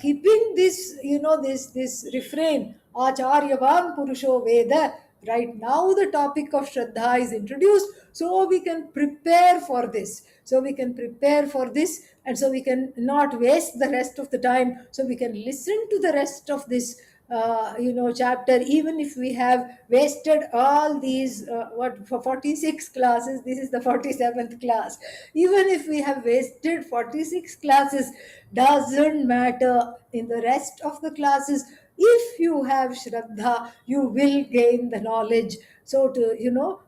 keeping this, this refrain, Acharyavan Purusho Veda, right now the topic of Shraddha is introduced, so we can prepare for this. So we can prepare for this, and so we can not waste the rest of the time. So we can listen to the rest of this chapter, even if we have wasted all these for 46 classes. This is the 47th class. Even if we have wasted 46 classes, doesn't matter. In the rest of the classes, if you have Shraddha, you will gain the knowledge So to,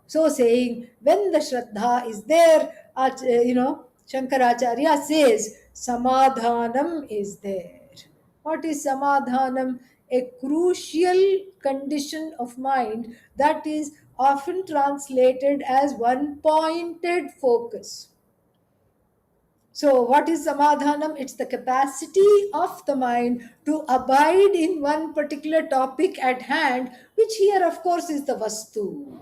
so saying, when the Shraddha is there, Shankaracharya says, Samadhanam is there. What is Samadhanam? A crucial condition of mind that is often translated as one pointed focus. So, what is samadhanam? It's the capacity of the mind to abide in one particular topic at hand, which here, of course, is the vastu.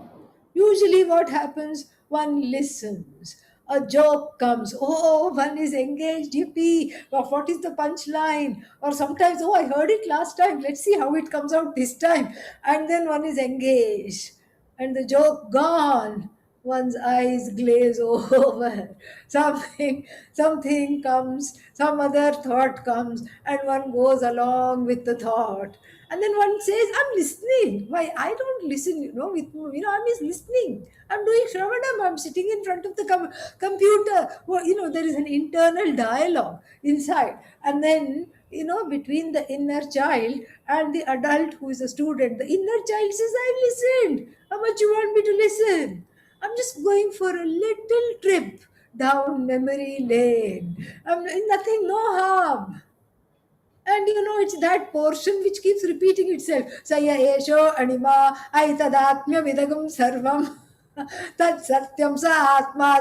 Usually, what happens? One listens. A joke comes. Oh, one is engaged. Yippee! Or what is the punchline? Or sometimes, oh, I heard it last time. Let's see how it comes out this time. And then one is engaged. And the joke gone, one's eyes glaze over. Something comes, some other thought comes, and one goes along with the thought. And then one says, I'm listening. Why? I don't listen, I'm just listening. I'm doing Shravanam. I'm sitting in front of the computer. Well, there is an internal dialogue inside. And then, between the inner child and the adult who is a student, the inner child says, I listened. How much you want me to listen? I'm just going for a little trip down memory lane. Nothing, no harm. And it's that portion which keeps repeating itself. Saya esho anima aitadatmya vidagam sarvam. Tat satyam sa atma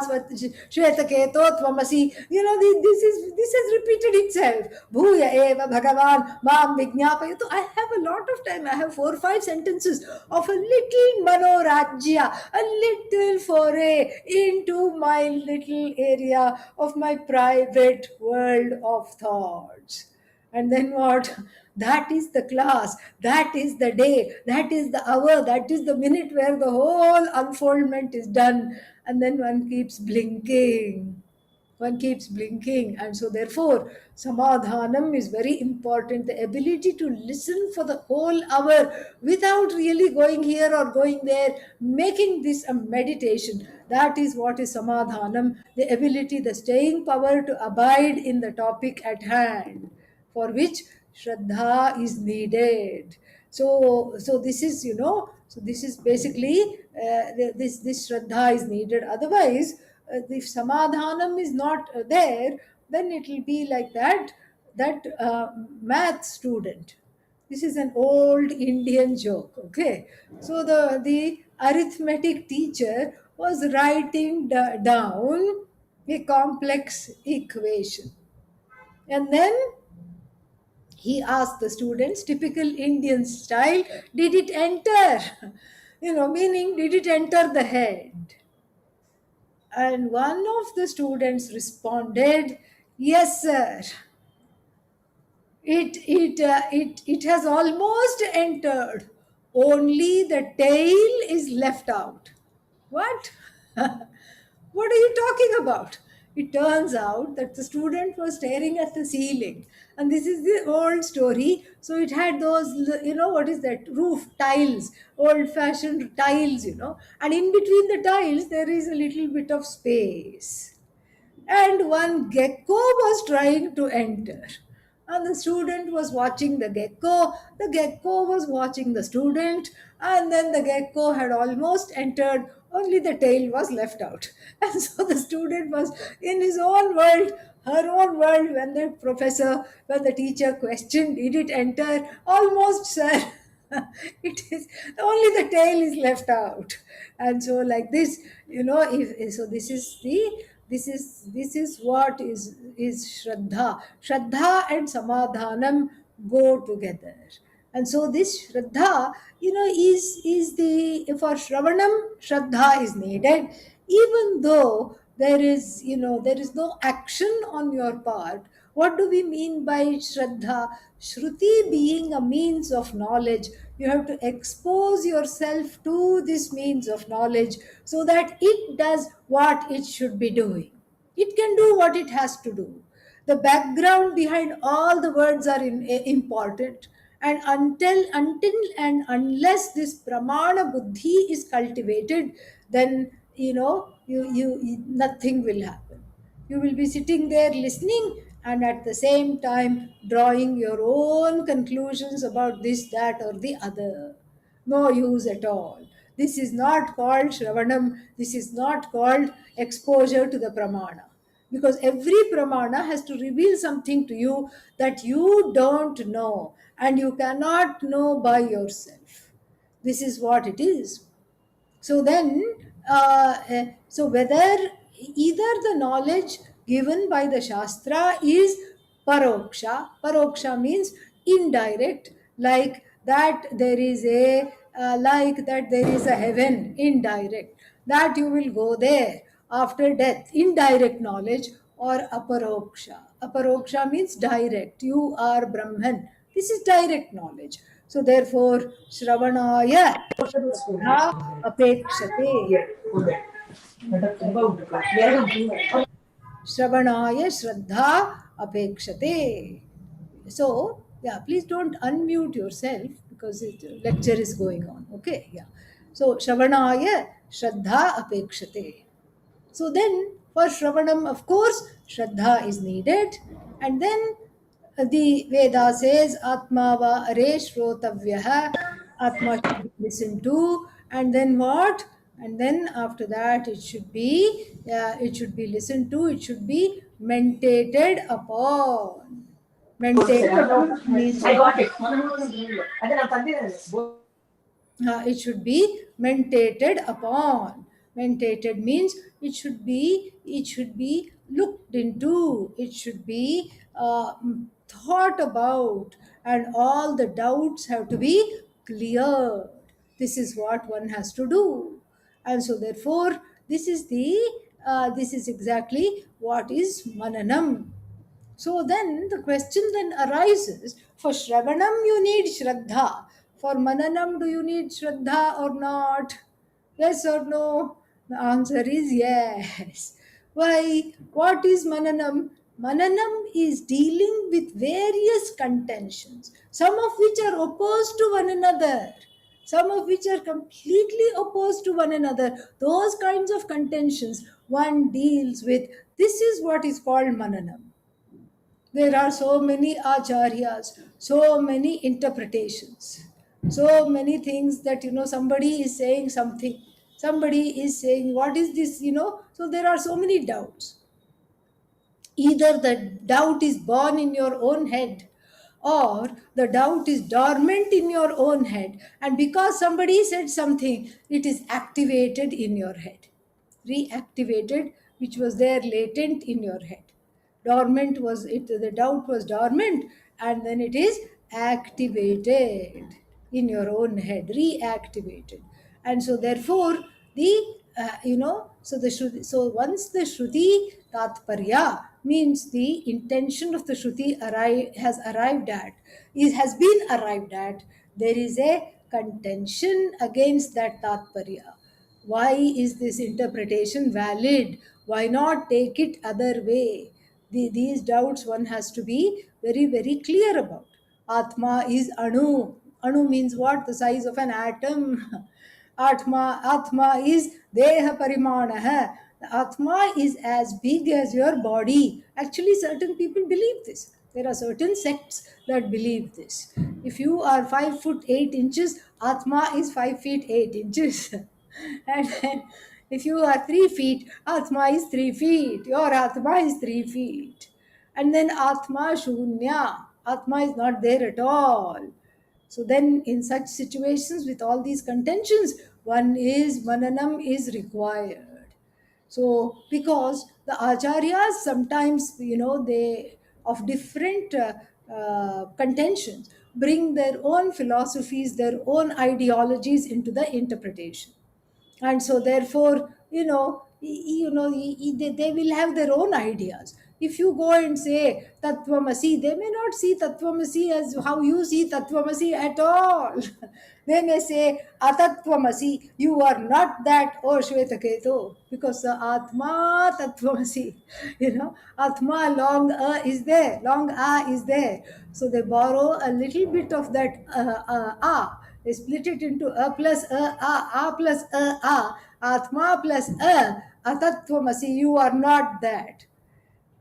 shvetaketo tvamasi. This has repeated itself. Bhuya eva bhagavan mam vijñapayato. I have a lot of time. I have 4 or 5 sentences of a little manorajya, a little foray into my little area of my private world of thoughts. And then what? That is the class, that is the day, that is the hour, that is the minute where the whole unfoldment is done. And then one keeps blinking. One keeps blinking. And so, therefore, samadhanam is very important. The ability to listen for the whole hour without really going here or going there, making this a meditation. That is what is samadhanam, the ability, the staying power to abide in the topic at hand, for which Shraddha is needed. So this is, so this is basically this Shraddha is needed. Otherwise, if Samadhanam is not there, then it will be like that math student. This is an old Indian joke, okay? So the arithmetic teacher was writing down a complex equation. And then he asked the students, typical Indian style, did it enter? Meaning, did it enter the head? And one of the students responded, yes, sir. It has almost entered. Only the tail is left out. What? What are you talking about? It turns out that the student was staring at the ceiling. And this is the old story. So it had those, what is that? Roof tiles, old fashioned tiles. And in between the tiles, there is a little bit of space. And one gecko was trying to enter. And the student was watching the gecko was watching the student, and then the gecko had almost entered, only the tail was left out. And so the student was in his own world, her own world, when the teacher questioned, did it enter? Almost, sir. It is only the tail is left out. And so, like this, if so, this is what is Shraddha and Samadhanam go together. And so this Shraddha, is the, for Shravanam, Shraddha is needed, even though there is no action on your part. What do we mean by Shraddha? Shruti being a means of knowledge. You have to expose yourself to this means of knowledge so that it does what it should be doing. It can do what it has to do. The background behind all the words are important. And until and unless this pramana buddhi is cultivated, then nothing will happen. You will be sitting there listening and at the same time drawing your own conclusions about this, that, or the other. No use at all. This is not called Shravanam. This is not called exposure to the Pramana. Because every Pramana has to reveal something to you that you don't know and you cannot know by yourself. This is what it is. So then, so whether either the knowledge given by the Shastra is paroksha means indirect, like that there is a heaven, indirect, that you will go there after death, indirect knowledge, or aparoksha. Aparoksha means direct, you are Brahman. This is direct knowledge. So therefore, Shravanaya Shraddha apekshate. Shravanaya Shraddha apekshate. So, yeah, please don't unmute yourself because lecture is going on. Okay, yeah. So, Shravanaya Shraddha apekshate. So then, for Shravanam, of course, Shraddha is needed. And then the Veda says, Atma va are shrotavyaha, Atma should be listened to. And then what? And then after that, it should be listened to, it should be meditated upon. Meditated means I what? got it. It should be meditated upon. Meditated means it should be looked into, it should be thought about, and all the doubts have to be cleared. This is what one has to do. And so therefore this is exactly what is mananam. So then the question then arises, for Shravanam you need Shraddha. For Mananam, do you need Shraddha or not? Yes or no? The answer is yes. Why? What is Mananam? Mananam is dealing with various contentions, some of which are opposed to one another, some of which are completely opposed to one another. Those kinds of contentions one deals with. This is what is called Mananam. There are so many acharyas, so many interpretations, so many things that somebody is saying something, somebody is saying what is this, so there are so many doubts. Either the doubt is born in your own head, or the doubt is dormant in your own head, and because somebody said something, it is activated in your head, reactivated, which was there latent in your head. Dormant was it, the doubt was dormant, and then it is activated in your own head, reactivated. And so therefore the so the Shruti, so once the Shruti Tatparya means the intention of the Shruti has been arrived at, there is a contention against that Tatparya. Why is this interpretation valid? Why not take it other way? These doubts one has to be very, very clear about. Atma is Anu. Anu means what? The size of an atom. Atma is Deha Parimana. Atma is as big as your body. Actually, certain people believe this. There are certain sects that believe this. If you are 5 foot 8 inches, Atma is 5 feet 8 inches. And then if you are 3 feet, Atma is 3 feet. Your Atma is 3 feet. And then Atma Shunya. Atma is not there at all. So then, in such situations with all these contentions, mananam is required. So because the acharyas sometimes, they of different contentions bring their own philosophies, their own ideologies into the interpretation. And so therefore they will have their own ideas. If you go and say Tattvamasi, they may not see Tattvamasi as how you see Tattvamasi at all. They may say Atattvamasi, you are not that, oh Shvetaketu, because the Atma Tattvamasi, Atma, long is there, long A is there. So they borrow a little bit of that A. They split it into a plus a plus a, atma plus a, atatvamasi, you are not that.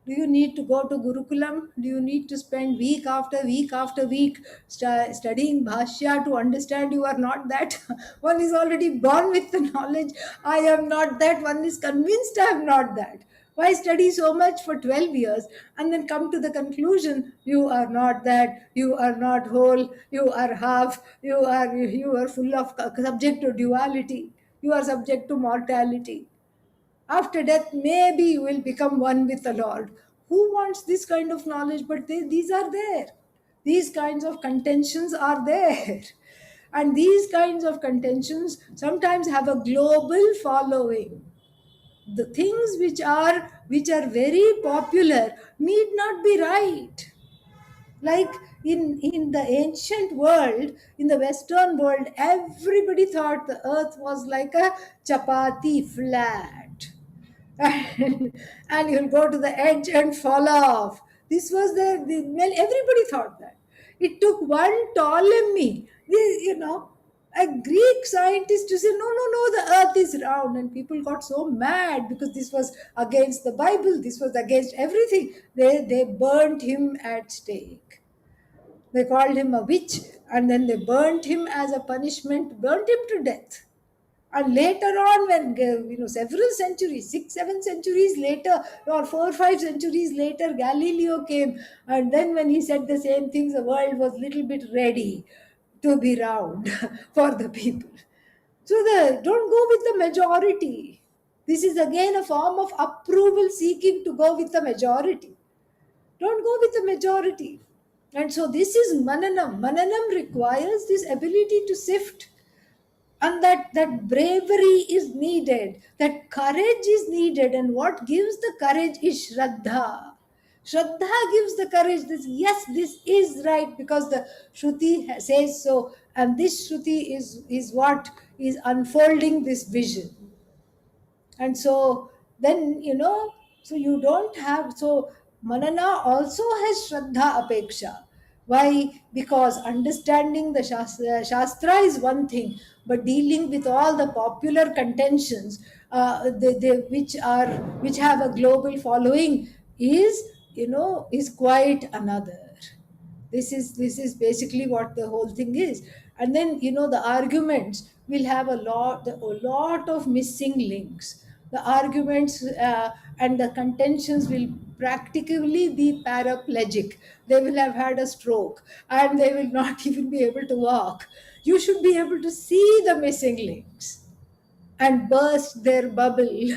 Do you need to go to Gurukulam? Do you need to spend week after week after week studying Bhashya to understand you are not that? One is already born with the knowledge, I am not that. One is convinced I am not that. Why study so much for 12 years and then come to the conclusion you are not that, you are not whole, you are half, you are full of subject to duality, you are subject to mortality. After death, maybe you will become one with the Lord. Who wants this kind of knowledge? But these are there. These kinds of contentions are there. And these kinds of contentions sometimes have a global following. The things which are very popular need not be right. Like in the ancient world, in the Western world, everybody thought the earth was like a chapati, flat. And you'll go to the edge and fall off. This was well, everybody thought that. It took one Ptolemy, a Greek scientist, to say, no, no, no, the earth is round. And people got so mad because this was against the Bible, this was against everything. They burnt him at stake. They called him a witch, and then they burnt him as a punishment, burnt him to death. And later on, when several centuries, 6 7 centuries later, or 4 5 centuries later, Galileo came, and then when he said the same things, the world was little bit ready to be round for the people. So don't go with the majority. This is again a form of approval seeking to go with the majority. Don't go with the majority. And so this is mananam. Mananam requires this ability to sift, and that bravery is needed, that courage is needed. And what gives the courage is shraddha. Shraddha gives the courage, this, yes, this is right, because the Shruti says so, and this Shruti is what is unfolding this vision. And so then, so you don't have, so manana also has shraddha apeksha. Why? Because understanding the shastra is one thing, but dealing with all the popular contentions, which have a global following, is quite another. This is basically what the whole thing is. And then, the arguments will have a lot of missing links. The arguments and the contentions will practically be paraplegic. They will have had a stroke and they will not even be able to walk. You should be able to see the missing links and burst their bubble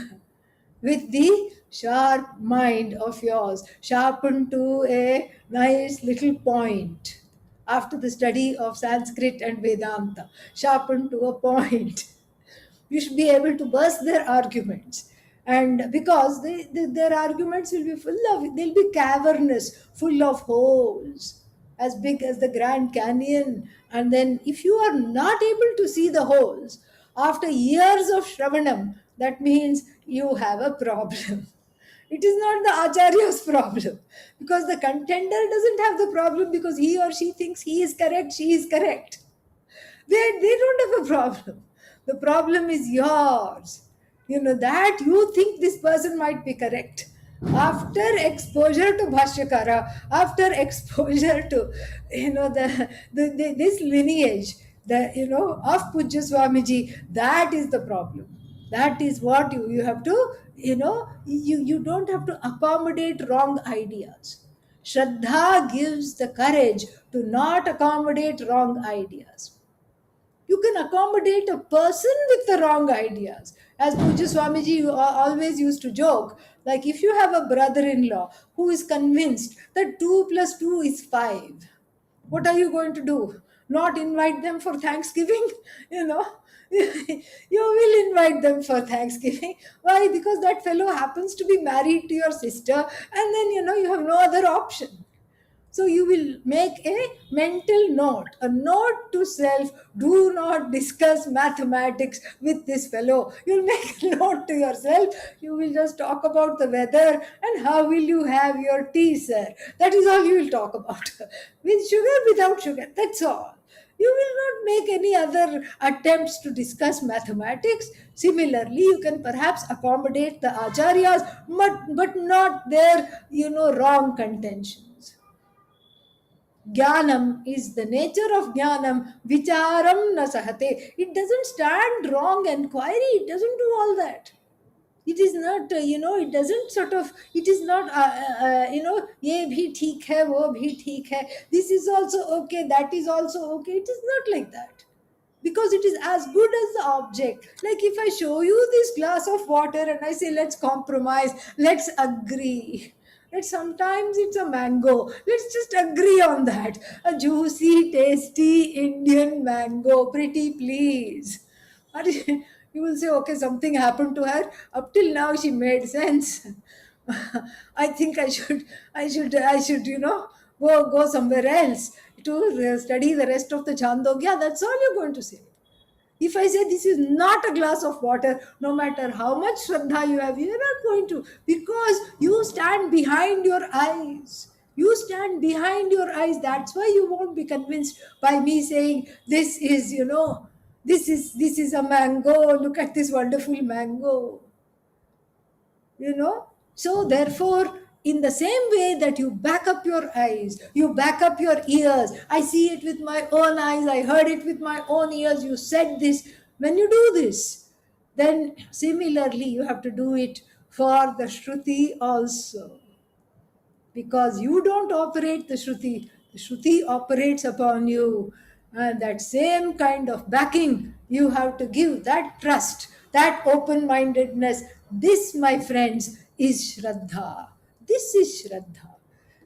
with the sharp mind of yours, sharpened to a nice little point. After the study of Sanskrit and Vedanta, sharpened to a point, you should be able to burst their arguments. And because their arguments will be they'll be cavernous, full of holes, as big as the Grand Canyon. And then, if you are not able to see the holes after years of Shravanam, that means you have a problem. It is not the Acharya's problem, because the contender doesn't have the problem because he or she thinks he is correct, she is correct. They don't have a problem. The problem is yours. That you think this person might be correct. After exposure to Bhashyakara, after exposure to, this lineage, of Pujya Swamiji, that is the problem. That is what you have to, you don't have to accommodate wrong ideas. Shraddha gives the courage to not accommodate wrong ideas. You can accommodate a person with the wrong ideas. As Pujya Swamiji always used to joke, like, if you have a brother in law who is convinced that 2 plus 2 is 5, what are you going to do? Not invite them for Thanksgiving? You know, you will invite them for Thanksgiving. Why? Because that fellow happens to be married to your sister, and then, you have no other option. So you will make a mental note, a note to self: do not discuss mathematics with this fellow. You'll make a note to yourself. You will just talk about the weather and how will you have your tea, sir. That is all you will talk about. With sugar, without sugar. That's all. You will not make any other attempts to discuss mathematics. Similarly, you can perhaps accommodate the acharyas, but not their, wrong contentions. Jnanam is the nature of jnanam, vicharam na sahate. It doesn't stand wrong enquiry, it doesn't do all that. It is not, it doesn't sort of, it is not, ye bhi theek hai, wo bhi theek hai. This is also okay, that is also okay. It is not like that, because it is as good as the object. Like if I show you this glass of water and I say, let's compromise, let's agree that sometimes it's a mango, let's just agree on that. A juicy, tasty Indian mango, pretty please. Or you will say, okay, something happened to her. Up till now, she made sense. I think I should, go somewhere else to study the rest of the Chandogya. That's all you're going to say. If I say this is not a glass of water, no matter how much Shraddha you have, you're not going to, because you stand behind your eyes. You stand behind your eyes. That's why you won't be convinced by me saying this is, this is a mango. Look at this wonderful mango. So therefore, in the same way that you back up your eyes, you back up your ears. I see it with my own eyes, I heard it with my own ears, you said this. When you do this, then similarly you have to do it for the Shruti also, because you don't operate the Shruti operates upon you. And that same kind of backing you have to give, that trust, that open mindedness. This, my friends, is Shraddha. This is Shraddha.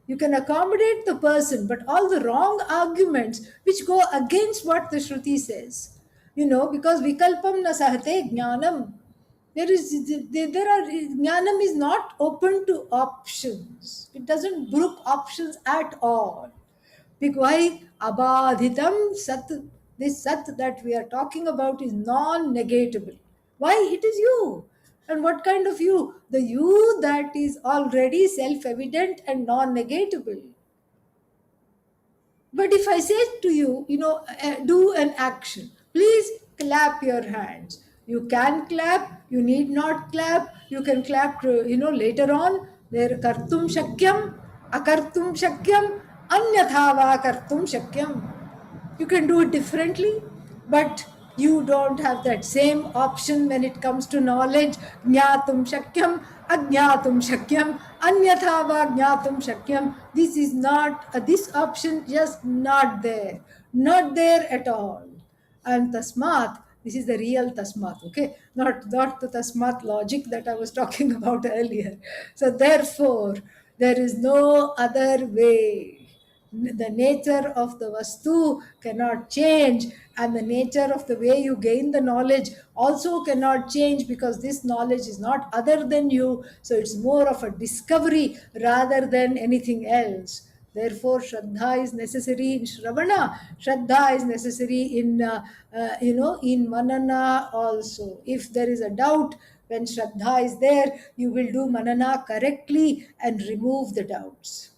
You can accommodate the person, but all the wrong arguments which go against what the Shruti says, because Vikalpam na sahate jnanam. There are jnanam is not open to options. It doesn't brook options at all. Why? Abadhitam sat. This sat that we are talking about is non-negatable. Why? It is you. And what kind of you? The you that is already self-evident and non-negatable. But if I say to you, do an action, please clap your hands. You can clap, you need not clap, you can clap, later on. There kartum shakyam, akartum shakyam, anyatha va kartum shakyam. You can do it differently, but you don't have that same option when it comes to knowledge. Jnatum shakyam, ajnatum shakyam, anyatha va jnatum shakyam. This is not, this option just not there at all. And tasmat, this is the real tasmat, okay, not the tasmat logic that I was talking about earlier. So therefore there is no other way. The nature of the vastu cannot change, and the nature of the way you gain the knowledge also cannot change, because this knowledge is not other than you. So it's more of a discovery rather than anything else. Therefore Shraddha is necessary in Shravana, Shraddha is necessary in in Manana also. If there is a doubt, when Shraddha is there, you will do Manana correctly and remove the doubts.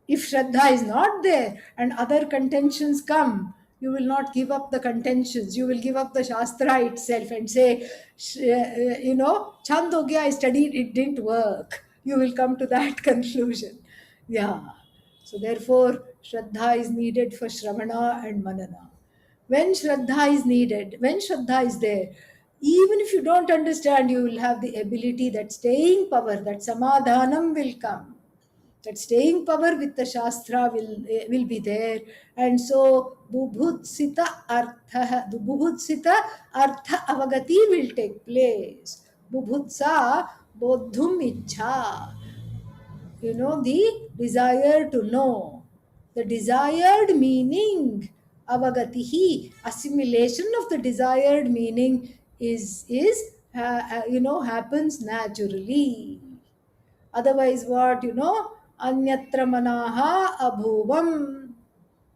If Shraddha is not there and other contentions come, you will not give up the contentions. You will give up the Shastra itself and say, Chandogya I studied, it didn't work. You will come to that conclusion. Yeah. So therefore, Shraddha is needed for Shravana and Manana. When Shraddha is needed, when Shraddha is there, even if you don't understand, you will have the ability, that staying power, that samadhanam will come. That staying power with the Shastra will be there. And so bubhutsita artha avagati will take place. Bubhutsa bodhum ichha, the desire to know, the desired meaning. Avagatihi, assimilation of the desired meaning is happens naturally. Otherwise, what, anyatra manaha abhuvam.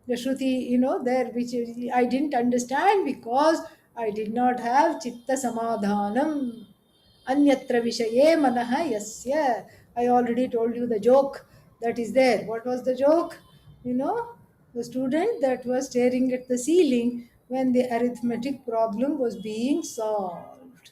The Shruti, there, which I didn't understand because I did not have chitta samadhanam. Anyatra vishaye manaha yasya. I already told you the joke that is there. What was the joke? You know? The student that was staring at the ceiling when the arithmetic problem was being solved.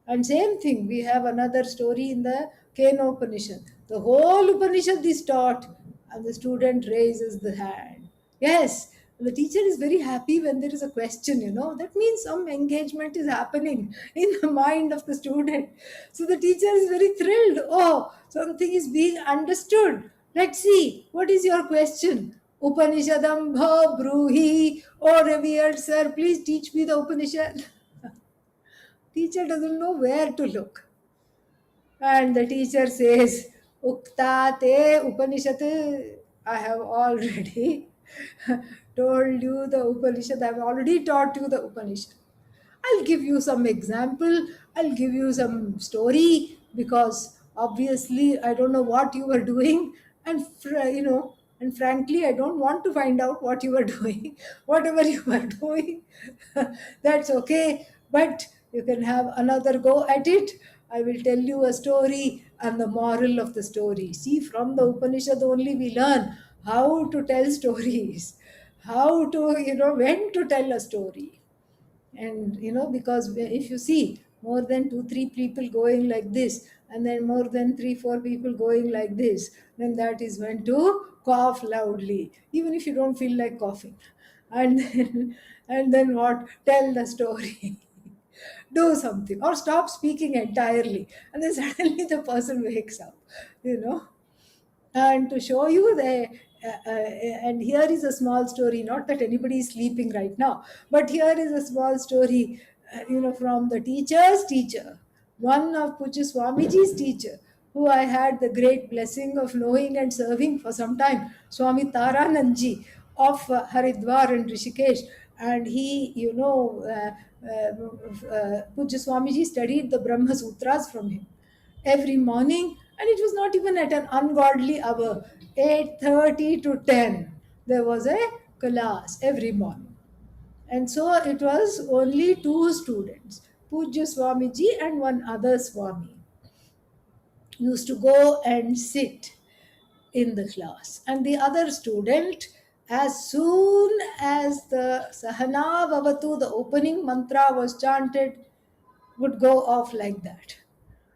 And same thing, we have another story in the Keno Upanishad. The whole Upanishad is taught, and the student raises the hand. Yes, the teacher is very happy when there is a question, That means some engagement is happening in the mind of the student. So the teacher is very thrilled. Oh, something is being understood. Let's see, what is your question? Upanishadam bha bruhi. Oh, revered sir, please teach me the Upanishad. Teacher doesn't know where to look. And the teacher says, Ukta te Upanishad. I have already told you the Upanishad. I have already taught you the Upanishad. I'll give you some example. I'll give you some story because obviously I don't know what you were doing, and and frankly, I don't want to find out what you were doing. Whatever you were doing, that's okay. But you can have another go at it. I will tell you a story and the moral of the story. See, from the Upanishad only we learn how to tell stories, how to, when to tell a story. And because if you see more than 2 3 people going like this, and then more than 3 4 people going like this, then that is when to cough loudly, even if you don't feel like coughing. And then, and then what, tell the story. Do something or stop speaking entirely, and then suddenly the person wakes up, you know and to show you the and here is a small story, not that anybody is sleeping right now, but here is a small story, from the teacher's teacher, one of Puja Swamiji's teacher, who I had the great blessing of knowing and serving for some time, Swami Taranandji of Haridwar and Rishikesh. And he, Puja Swamiji studied the Brahma Sutras from him every morning, and it was not even at an ungodly hour, 8:30 to 10 there was a class every morning. And so it was only two students, Pujya Swamiji and one other Swami, used to go and sit in the class. And the other student, as soon as the Sahana Bhavatu, the opening mantra, was chanted, would go off like that.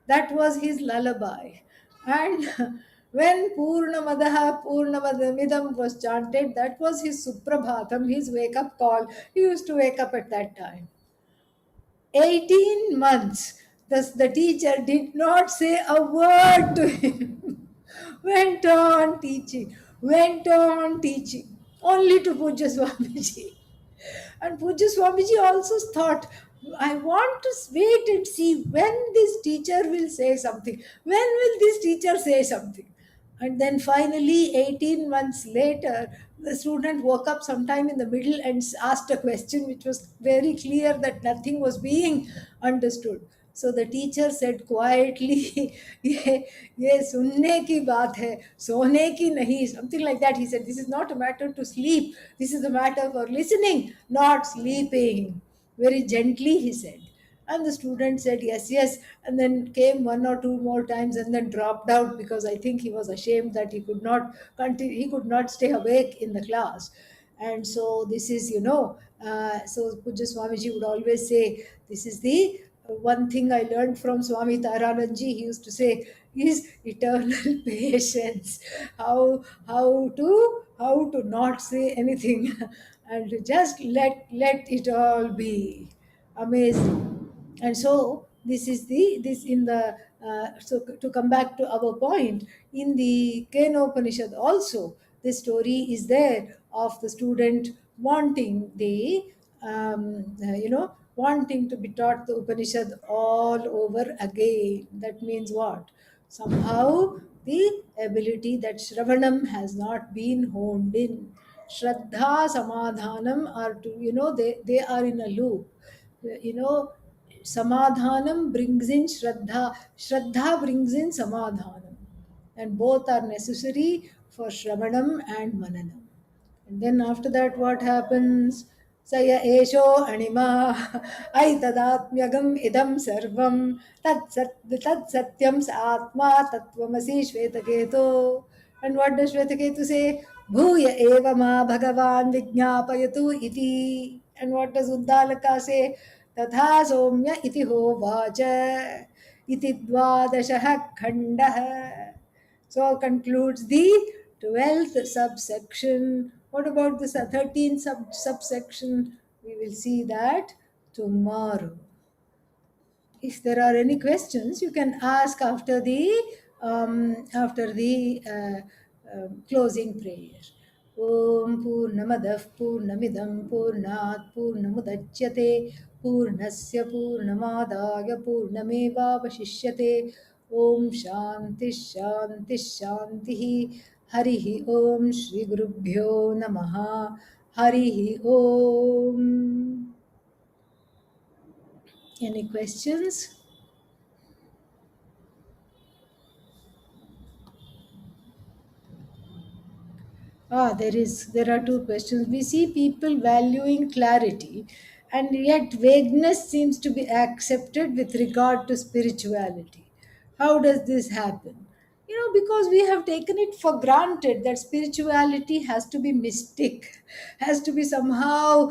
That was his lullaby. And when Purnamadaha Purnamadamidam was chanted, that was his Suprabhatam, his wake up call. He used to wake up at that time. 18 months. Thus, the teacher did not say a word to him. Went on teaching, only to Pujya Swamiji. And Pujya Swamiji also thought, I want to wait and see when this teacher will say something. When will this teacher say something? And then finally, 18 months later, the student woke up sometime in the middle and asked a question which was very clear that nothing was being understood. So the teacher said quietly, ये सुनने की बात है, सोने की नहीं, something like that. He said, this is not a matter to sleep. This is a matter for listening, not sleeping. Very gently, he said. And the student said, yes, yes. And then came one or two more times and then dropped out because I think he was ashamed that he could not continue, he could not stay awake in the class. And so this is, so Pujya Swamiji would always say, this is the one thing I learned from Swami Taranandji. He used to say, is eternal patience. How to not say anything and to just let it all be. Amazing. And so this is this in the so to come back to our point, in the Kena Upanishad also this story is there of the student wanting the wanting to be taught the Upanishad all over again. That means what? Somehow the ability that Shravanam has not been honed in. Shraddha, Samadhanam are to, they are in a loop. Samadhanam brings in Shraddha. Shraddha brings in Samadhanam. And both are necessary for Shravanam and Mananam. And then after that, what happens? Saya esho anima aitadatmyagam idam sarvam tat satyam sa atma tattvamasi shvetaketo. And what does Shvetaketu say? Bhuya eva ma bhagavan vijñapayatu iti. And what does Uddalaka say? Tatha somya iti hovacha iti dvadashaha khandaha. So concludes the 12th subsection. What about the 13th subsection? We will see that tomorrow. If there are any questions, you can ask after the closing prayer. Om Purnamadah Purnamidam Purnat Purnamudachyate Purnasya Purnamadaya Purnameva Vashishyate. Om Shanti Shanti Shanti. Harihi Om Shri Gurubhyo Namaha. Harihi Om. Any questions? There are two questions. We see people valuing clarity, and yet vagueness seems to be accepted with regard to spirituality. How does this happen? Because we have taken it for granted that spirituality has to be mystic, has to be somehow,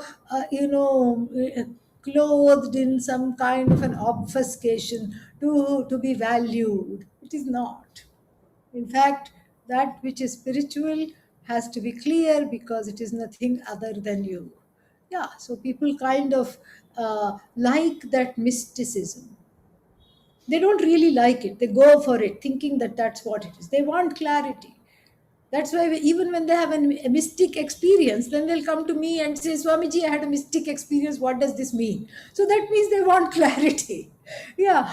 clothed in some kind of an obfuscation to be valued. It is not. In fact, that which is spiritual has to be clear because it is nothing other than you. Yeah, so people kind of like that mysticism. They don't really like it. They go for it thinking that that's what it is. They want clarity. That's why even when they have a mystic experience, then they'll come to me and say, Swamiji, I had a mystic experience. What does this mean? So that means they want clarity. Yeah,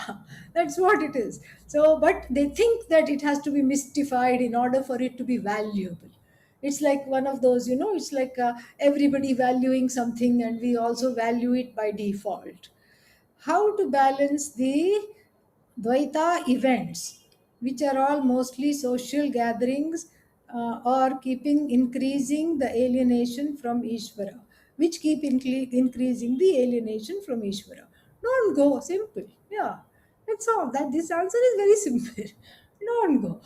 that's what it is. So, but they think that it has to be mystified in order for it to be valuable. It's like one of those, it's like everybody valuing something and we also value it by default. How to balance the Dvaita events, which are all mostly social gatherings, or keeping increasing the alienation from Ishvara, which keep increasing the alienation from Ishvara. Don't go, simple. Yeah, that's all. That this answer is very simple. Don't go.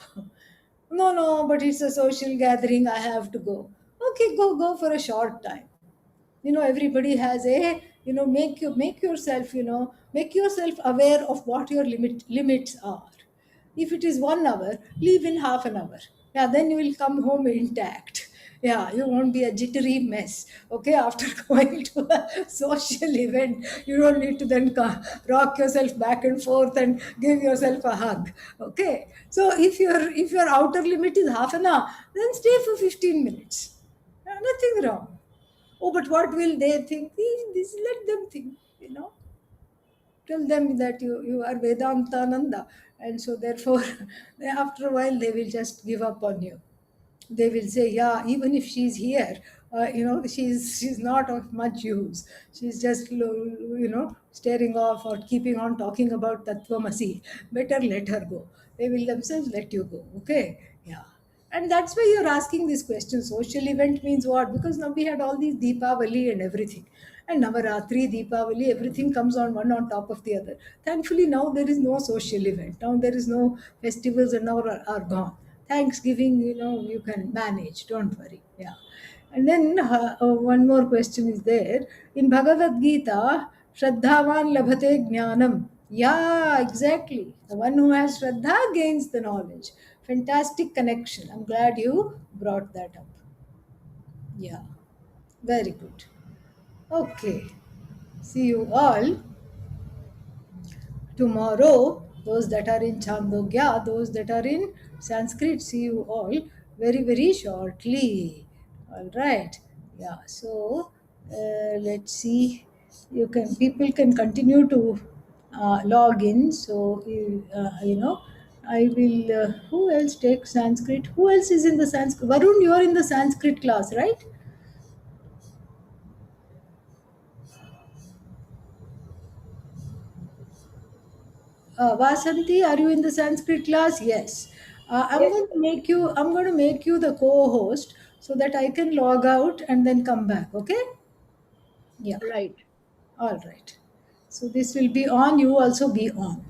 No, no, but it's a social gathering. I have to go. Okay, go for a short time. Everybody has make yourself aware of what your limits are. If it is 1 hour, leave in half an hour. Yeah, then you will come home intact. Yeah, you won't be a jittery mess. Okay, after going to a social event, you don't need to then rock yourself back and forth and give yourself a hug. Okay, so if your outer limit is half an hour, then stay for 15 minutes. Nothing wrong. Oh, but what will they think? This, let them think. Tell them that you are Vedantananda. And so, therefore, after a while, they will just give up on you. They will say, yeah, even if she's here, she's not of much use. She's just, staring off or keeping on talking about Tattvamasi. Better let her go. They will themselves let you go. Okay? Yeah. And that's why you're asking this question. Social event means what? Because now we had all these Deepavali and everything. And Navaratri, Deepavali, everything comes on one on top of the other. Thankfully, now there is no social event. Now there is no festivals and now are gone. Thanksgiving, you can manage. Don't worry. Yeah. And then one more question is there. In Bhagavad Gita, Shraddhavan labhate jnanam. Yeah, exactly. The one who has Shraddha gains the knowledge. Fantastic connection. I'm glad you brought that up. Yeah, very good. Okay. See you all tomorrow. Those that are in Chandogya, those that are in Sanskrit, see you all very, very shortly. All right. Yeah. So let's see. People can continue to log in. So I will. Who else takes Sanskrit? Who else is in the Sanskrit? Varun, you are in the Sanskrit class, right? Vasanti, are you in the Sanskrit class? Yes. I'm Yes, going to make you. I'm going to make you the co-host so that I can log out and then come back. Okay? Yeah. right. All right. So this will be on. You also be on.